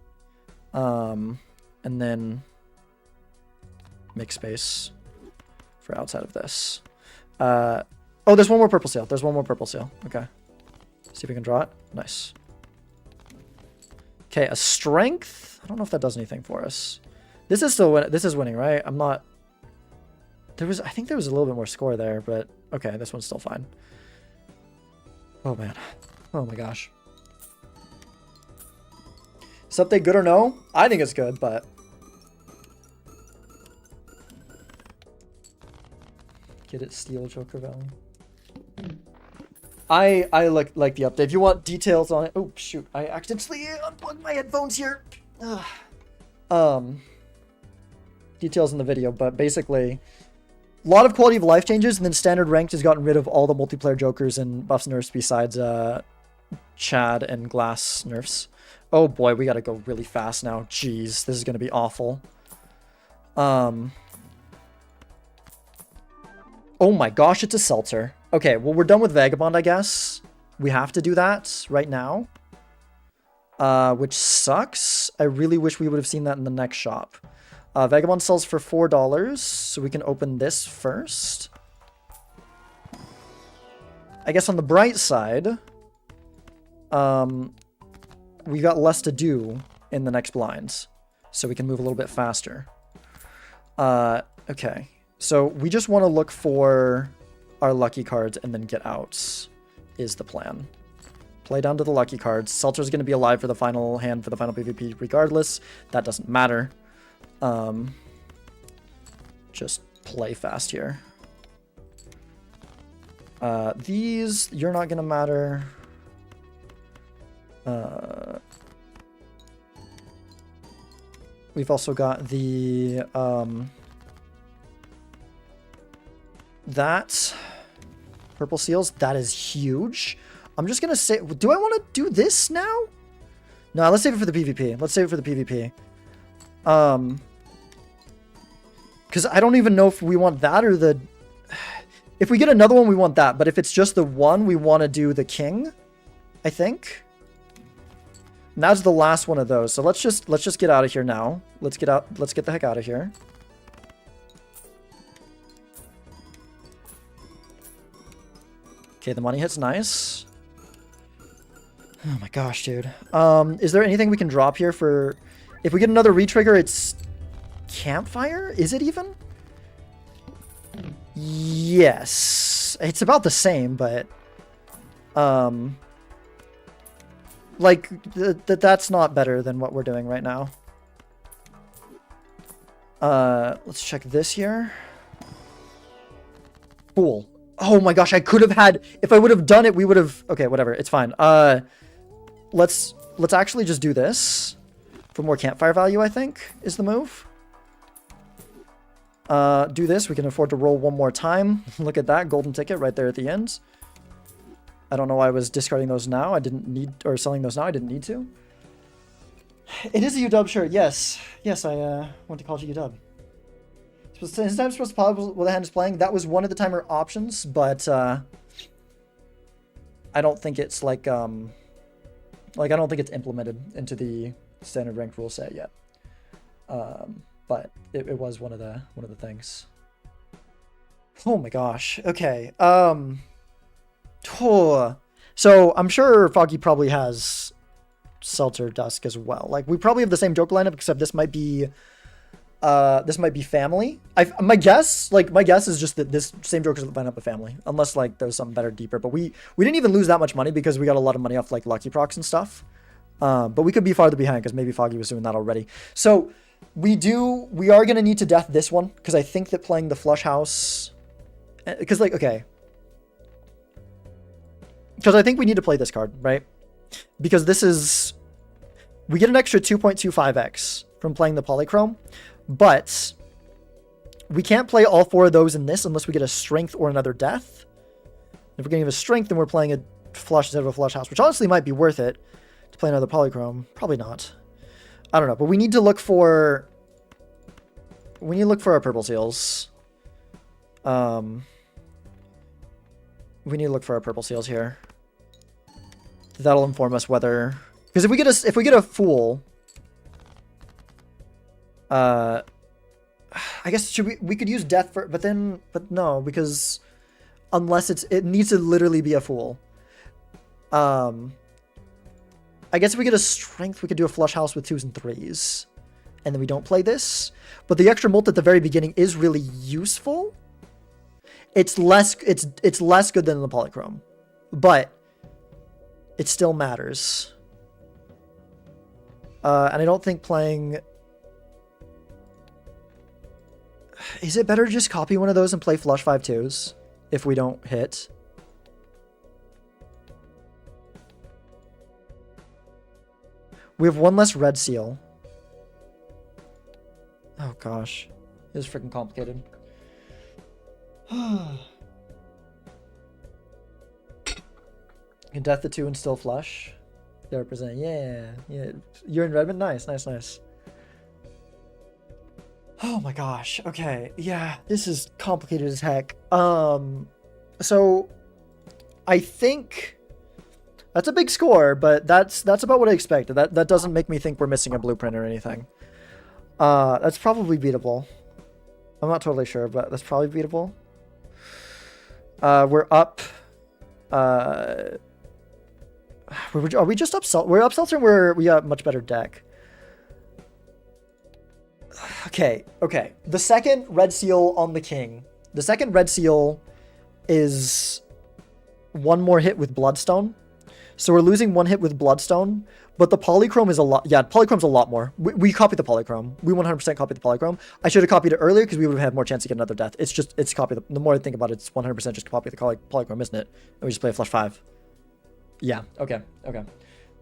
S2: And then make space for outside of this. Oh, there's one more purple seal. There's one more purple seal. Okay. See if we can draw it. Nice. Okay, a strength. I don't know if that does anything for us. This is still this is winning, right? I'm not. I think there was a little bit more score there, but okay, this one's still fine. Oh man. Oh my gosh. Is update good or no? I think it's good, but get it, Steel Joker Valley. I like the update. If you want details on it, oh shoot, I accidentally unplugged my headphones here. Details in the video, but basically, a lot of quality of life changes, and then standard ranked has gotten rid of all the multiplayer jokers and buffs nerfs besides Chad and Glass nerfs. Oh boy, we gotta go really fast now. Jeez, this is gonna be awful. Oh my gosh, it's a seltzer. Okay, well, we're done with Vagabond, I guess. We have to do that right now. Which sucks. I really wish we would have seen that in the next shop. Vagabond sells for $4, so we can open this first. I guess on the bright side, we got less to do in the next blinds, so we can move a little bit faster. Okay, so we just want to look for our lucky cards and then get out is the plan. Play down to the lucky cards. Seltzer's going to be alive for the final hand for the final PvP regardless. That doesn't matter. Just play fast here. These, you're not going to matter. We've also got the, that purple seals. That is huge. I'm just going to say, do I want to do this now? No, let's save it for the PvP. Let's save it for the PvP. Because I don't even know if we want that or the... If we get another one, we want that. But if it's just the one, we want to do the king, I think. And that's the last one of those. So let's just get out of here now. Let's get the heck out of here. Okay, the money hit's nice. Oh my gosh, dude. Is there anything we can drop here for... If we get another retrigger, it's... Campfire? Is it even? Yes. It's about the same, but... Like, that's not better than what we're doing right now. Let's check this here. Cool. Oh my gosh, I could have had... If I would have done it, we would have... Okay, whatever. It's fine. Let's actually just do this. For more campfire value, I think, is the move. Do this. We can afford to roll one more time. Look at that. Golden ticket right there at the end. I don't know why I was discarding those now. I didn't need... Or selling those now. I didn't need to. It is a UW shirt. Yes. Yes, I went to college at UW. His time's supposed to pause while the hand is playing. That was one of the timer options, but I don't think it's like I don't think it's implemented into the standard ranked rule set yet. But it was one of the things. Oh my gosh. Okay. So I'm sure Foggy probably has Seltzer Dusk as well. Like, we probably have the same Joker lineup, except this might be family. My guess is just that this same Joker's lineup of family, unless like there's something better, deeper. But we didn't even lose that much money because we got a lot of money off like Lucky Procs and stuff. But we could be farther behind because maybe Foggy was doing that already. So we are gonna need to death this one because I think that playing the Flush House, because like okay, because I think we need to play this card, right? Because this is, we get an extra 2.25x from playing the Polychrome. But we can't play all four of those in this unless we get a strength or another death. If we're getting a strength, then we're playing a flush instead of a flush house, which honestly might be worth it to play another Polychrome. Probably not. I don't know, but we need to look for our purple seals. We need to look for our purple seals here. That'll inform us whether, because if we get a fool. I guess we could use death for, but no, because unless it needs to literally be a fool. I guess if we get a strength, we could do a flush house with 2s and 3s, and then we don't play this. But the extra molt at the very beginning is really useful. It's less good than the Polychrome, but it still matters. And I don't think playing. Is it better to just copy one of those and play flush 5-2s if we don't hit? We have one less red seal. Oh gosh. This is freaking complicated. You can death the 2 and still flush. They represent. Yeah. You're in Redmond? Nice. Oh my gosh. Okay. Yeah, this is complicated as heck. So I think that's a big score, but that's about what I expected. That doesn't make me think we're missing a blueprint or anything. That's probably beatable. I'm not totally sure, but that's probably beatable. We're up. Are we just up? We're up Seltzer. We got a much better deck. Okay. The second red seal on the king. The second red seal is one more hit with Bloodstone. So we're losing one hit with Bloodstone, but the Polychrome is a lot. Yeah, Polychrome's a lot more. We copied the Polychrome. We 100% copied the Polychrome. I should have copied it earlier because we would have had more chance to get another death. It's copy. The more I think about it, it's 100% just copy the Polychrome, isn't it? And we just play a flush 5. Yeah, okay.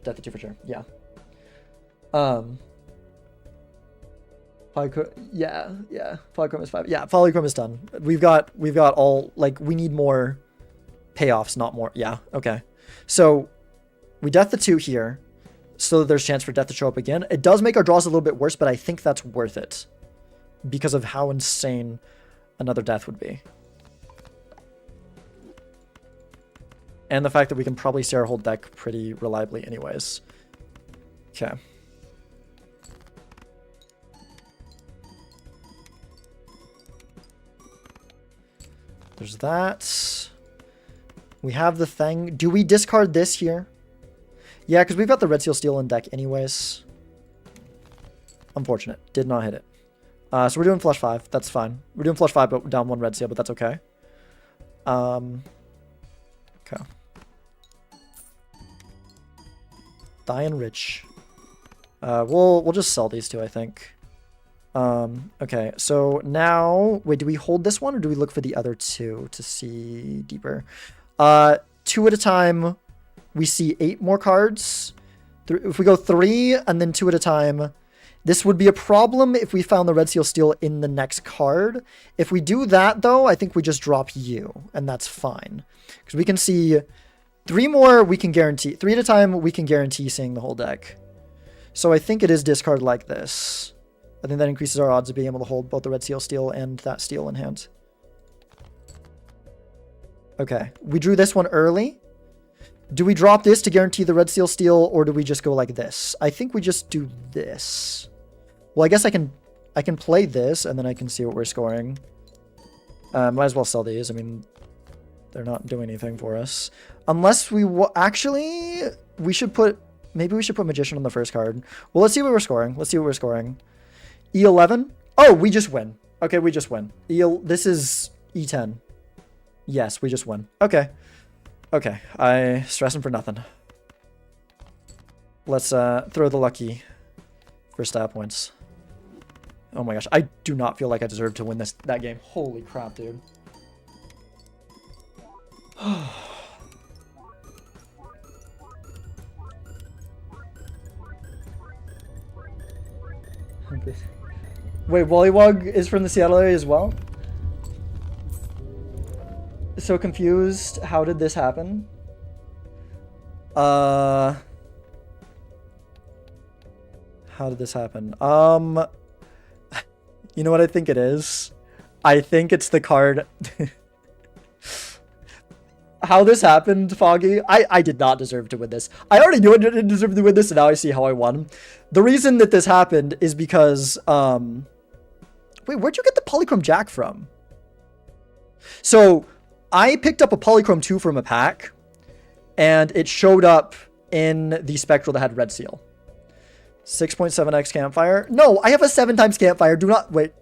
S2: Death to 2 for sure. Yeah. Polychrome, yeah. Polychrome is 5. Yeah, Polychrome is done. We've got all, like, we need more payoffs, not more. Yeah, okay. So we death the 2 here, so there's chance for death to show up again. It does make our draws a little bit worse, but I think that's worth it because of how insane another death would be. And the fact that we can probably see our whole deck pretty reliably anyways. Okay. There's that. We have the thing. Do we discard this here? Yeah, because we've got the Red Seal Steel in deck anyways. Unfortunate. Did not hit it. So we're doing flush 5. That's fine. We're doing flush 5, but down 1 Red Seal, but that's okay. Okay. Diane Rich. We'll just sell these two, I think. Okay, so now, wait, do we hold this one or do we look for the other 2 to see deeper? 2 at a time, we see 8 more cards. If we go 3 and then 2 at a time, this would be a problem if we found the Red Seal Steel in the next card. If we do that, though, I think we just drop you, and that's fine. Because we can see 3 more, we can guarantee. 3 at a time, we can guarantee seeing the whole deck. So I think it is discard like this. I think that increases our odds of being able to hold both the Red Seal Steel and that Steel in hand. Okay, we drew this one early. Do we drop this to guarantee the Red Seal Steel, or do we just go like this? I think we just do this. Well, I guess I can play this, and then I can see what we're scoring. Might as well sell these. I mean, they're not doing anything for us. Unless we... Actually, we should put... Maybe we should put Magician on the first card. Well, let's see what we're scoring. Let's see what we're scoring. E11? Oh, we just win. Okay, we just win. This is E10. Yes, we just win. Okay. Okay, I stressing for nothing. Let's throw the lucky for style points. Oh my gosh, I do not feel like I deserve to win that game. Holy crap, dude. Wait, Wollywog is from the Seattle area as well? So confused. How did this happen? How did this happen? You know what I think it is? I think it's the card. How this happened, Foggy, I did not deserve to win this. I already knew I didn't deserve to win this, and now I see how I won. The reason that this happened is because, wait, where'd you get the Polychrome Jack from? So, I picked up a Polychrome 2 from a pack, and it showed up in the Spectral that had Red Seal. 6.7x Campfire. No, I have a 7 times Campfire. Do not... Wait.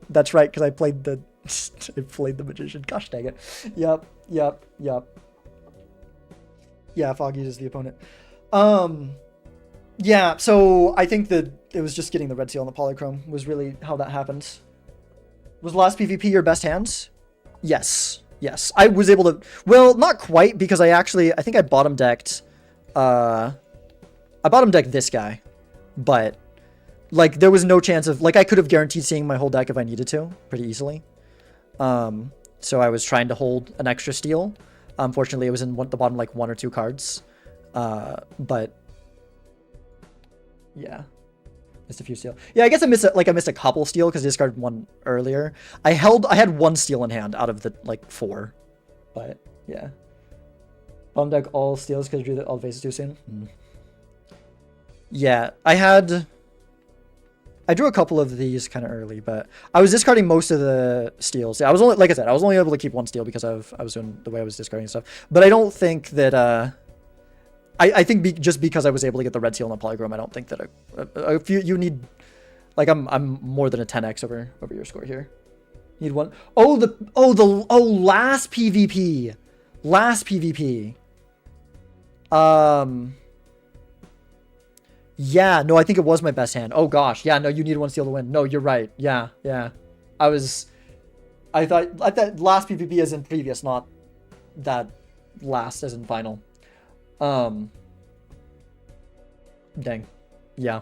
S2: That's right, because I played the... I played the Magician. Gosh dang it. Yep. Yeah, Foggy is the opponent. Yeah, so I think that it was just getting the Red Seal on the Polychrome was really how that happened. Was last PvP your best hand? Yes. Yes. I was able to... Well, not quite, because I think I bottom decked... I bottom decked this guy. But, like, there was no chance of... Like, I could have guaranteed seeing my whole deck if I needed to, pretty easily. So I was trying to hold an extra steal. Unfortunately, it was in the bottom, like, 1 or 2 cards. But... Yeah. Missed a few steal. Yeah, I guess I missed a couple steal because I discarded 1 earlier. I had 1 steal in hand out of the, like, 4. But, yeah. Bottom deck all steals because I drew all the faces too soon. Yeah, I drew a couple of these kind of early, but I was discarding most of the steals. Yeah, I was only, like I said, I was only able to keep 1 steal because I was doing the way I was discarding stuff. But I don't think that, I think just because I was able to get the Red Seal on the Polychrome, I don't think that if you need, like, I'm more than a 10x over your score here. You need 1. Last PvP. Last PvP. Yeah, no, I think it was my best hand. Oh gosh, yeah, no, you need 1 steal to win. No, you're right. Yeah. I thought last PvP as in previous, not that last as in final. Dang. Yeah.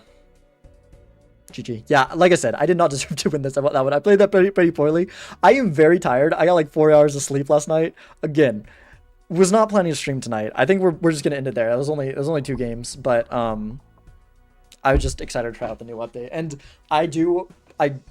S2: GG. Yeah, like I said, I did not deserve to win that one. I played that pretty poorly. I am very tired. I got like 4 hours of sleep last night. Again, was not planning to stream tonight. I think we're just gonna end it there. It was only 2 games, but I was just excited to try out the new update. And I do like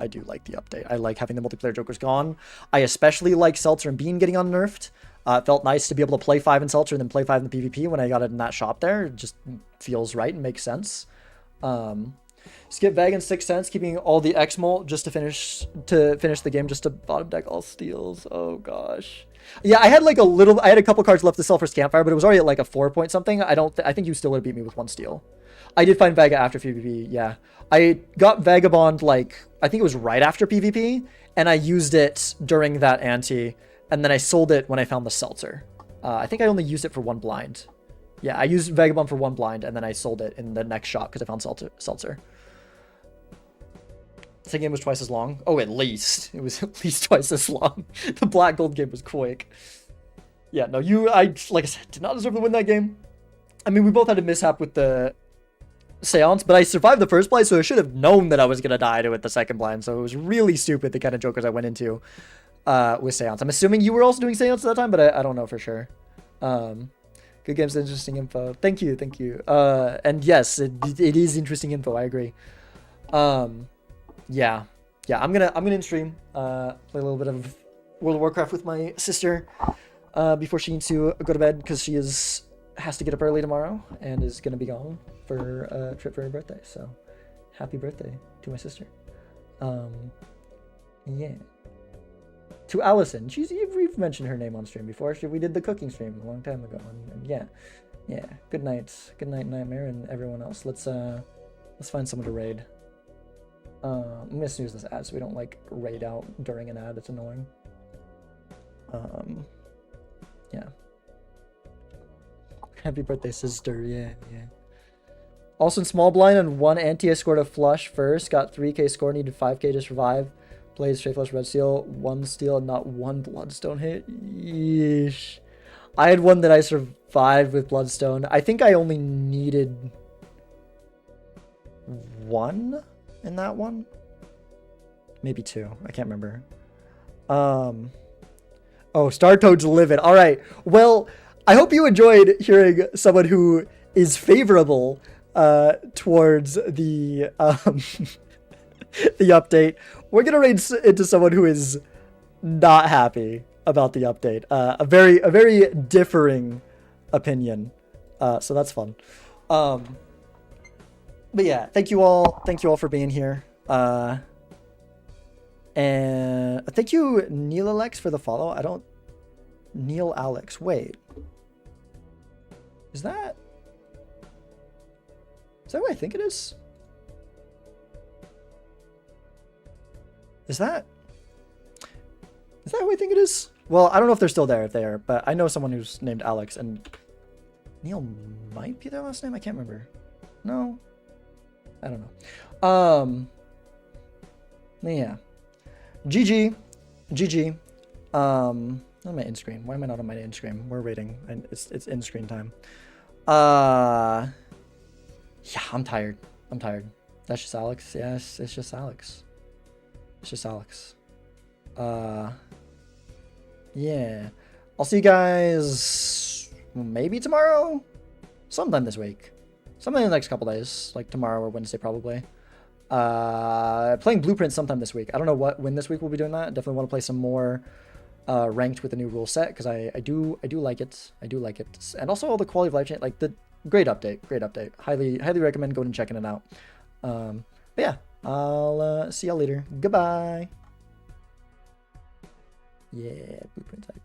S2: the update. I like having the multiplayer jokers gone. I especially like Seltzer and Bean getting unnerfed. It felt nice to be able to play 5 in Seltzer and then play 5 in the PvP when I got it in that shop there. It just feels right and makes sense. Skip Vagan 6 cents, keeping all the X-Molt just to finish the game, just to bottom deck all steals. Oh gosh. Yeah, I had a couple cards left to sell for Campfire, but it was already at like a 4 point something. I think you still would have beat me with 1 steal. I did find Vega after PvP, yeah. I got Vagabond like, I think it was right after PvP, and I used it during that ante, and then I sold it when I found the Seltzer. I think I only used it for 1 blind. Yeah, I used Vagabond for 1 blind, and then I sold it in the next shop because I found Seltzer. The second game was twice as long. Oh, at least. It was at least twice as long. The Black Gold game was quick. Yeah, no, like I said, did not deserve to win that game. I mean, we both had a mishap with the Seance, but I survived the first blind, so I should have known that I was going to die to it the second blind, so it was really stupid, the kind of jokers I went into with Seance. I'm assuming you were also doing Seance at that time, but I don't know for sure. Good games, interesting info. Thank you. And yes, it is interesting info, I agree. Yeah, I'm gonna end stream, play a little bit of World of Warcraft with my sister before she needs to go to bed, because she has to get up early tomorrow and is gonna be gone for a trip for her birthday. So happy birthday to my sister. Yeah, to Allison. We've mentioned her name on stream before. We did the cooking stream a long time ago, and yeah. Good night, Nightmare, and everyone else. Let's find someone to raid. I'm gonna snooze this ad so we don't like raid out during an ad. It's annoying. Yeah. Happy birthday, sister. Yeah. Also in small blind and 1 ante, I scored a flush first. Got 3k score, needed 5k to survive. Played straight flush red steel, 1 steel, and not 1 bloodstone hit. Yeesh. I had one that I survived with bloodstone. I think I only needed 1 in that one. Maybe 2. I can't remember. Oh, Star Toad's livid. All right. Well, I hope you enjoyed hearing someone who is favorable towards the the update. We're gonna raid into someone who is not happy about the update. A very differing opinion. So that's fun. But yeah, thank you all for being here. And thank you, Neil Alex, for the follow. Neil Alex. Wait. Is that who I think it is? Is that who I think it is? Well, I don't know if they're still there, if they are, but I know someone who's named Alex, and Neil might be their last name. I can't remember. No, I don't know. Yeah. GG. On my end screen. Why am I not on my end screen? We're waiting, and it's end screen time. Yeah, I'm tired. That's just Alex. Yes, it's just Alex. Yeah. I'll see you guys maybe tomorrow? Sometime this week. Sometime in the next couple days. Like tomorrow or Wednesday probably. Playing Blueprint sometime this week. I don't know when this week we'll be doing that. I definitely want to play some more ranked with the new rule set, because I do like it. And also all the quality of life change, like the great update. Highly recommend going and checking it out. But yeah, I'll see y'all later. Goodbye. Yeah, Blueprint type.